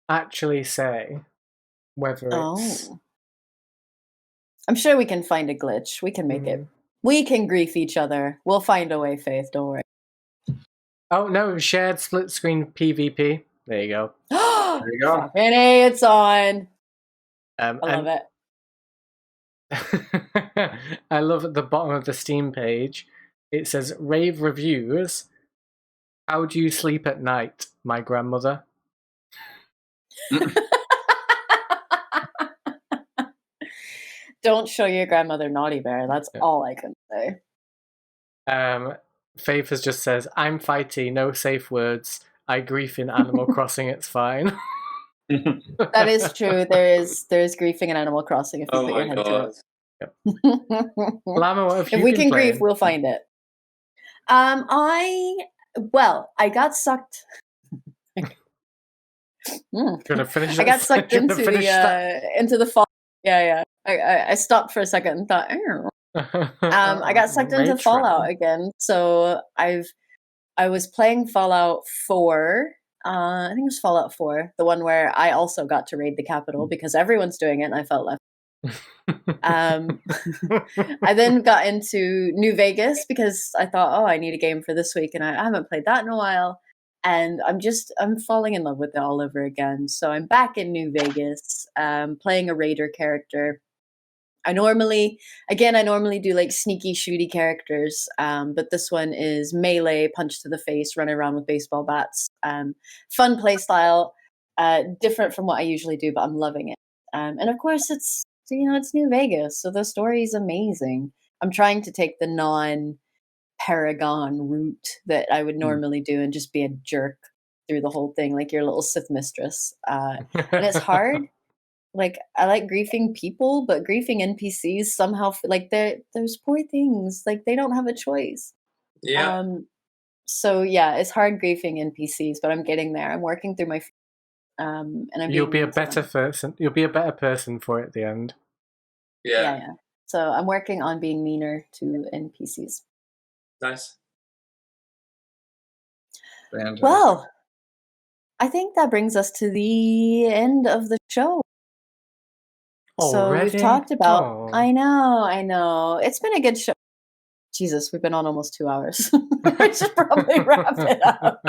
actually say whether it's. Oh. I'm sure we can find a glitch. We can make it. We can grief each other. We'll find a way, Faith. Don't worry. Oh no! Shared split screen PvP. There you go. There you go. Fucking A, it's on. I love and it. I love at the bottom of the Steam page. It says rave reviews. How do you sleep at night, my grandmother? Don't show your grandmother Naughty Bear. That's all I can say. Faith has just says, I'm fighty, no safe words. I grief in Animal Crossing, it's fine. That is true. There is griefing in Animal Crossing if you Oh put your my head god. to it. Llama, what have you If we been can playing? grief, we'll find it. I got sucked. Gonna finish I got sucked into that? into the fall. Yeah. I stopped for a second and thought, I got sucked into Fallout again. So I was playing Fallout 4. I think it was Fallout 4, the one where I also got to raid the Capitol because everyone's doing it and I felt left. I then got into New Vegas because I thought, I need a game for this week, and I haven't played that in a while. And I'm falling in love with it all over again. So I'm back in New Vegas, playing a raider character. I normally do like sneaky shooty characters, but this one is melee, punch to the face, running around with baseball bats. Fun play style, different from what I usually do, but I'm loving it. And of course, it's New Vegas, so the story is amazing. I'm trying to take the non-Paragon route that I would normally do and just be a jerk through the whole thing, like your little Sith mistress. And it's hard. Like, I like griefing people, but griefing NPCs somehow, like, there's poor things. Like, they don't have a choice. Yeah. So, yeah, it's hard griefing NPCs, but I'm getting there. I'm working through my... and I'm You'll be a mean to better them. person. You'll be a better person for it at the end. Yeah. So I'm working on being meaner to NPCs. Nice. Fantastic. Well, I think that brings us to the end of the show. So we've talked about... Oh. I know. It's been a good show. Jesus, we've been on almost 2 hours. We should probably wrap it up.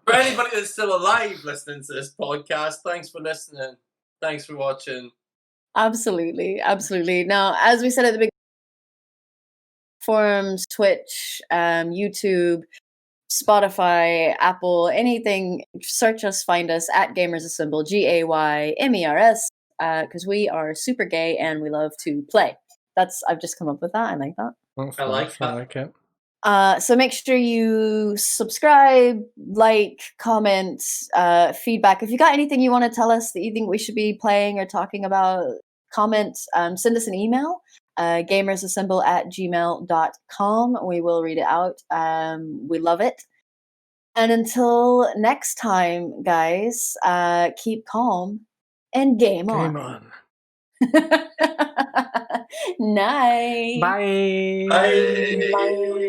For anybody that's still alive listening to this podcast, thanks for listening. Thanks for watching. Absolutely. Now, as we said at the beginning, forums, Twitch, YouTube, Spotify, Apple, anything, search us, find us at Gaymers Assemble, GAYMERS, because we are super gay and we love to play. I've just come up with that. I like that. I like that. I like it. So make sure you subscribe, like, comment, feedback. If you got anything you want to tell us that you think we should be playing or talking about, comment, send us an email, gamersassemble@gmail.com. We will read it out. We love it. And until next time, guys, keep calm and game on. Night. Bye. Bye. Bye.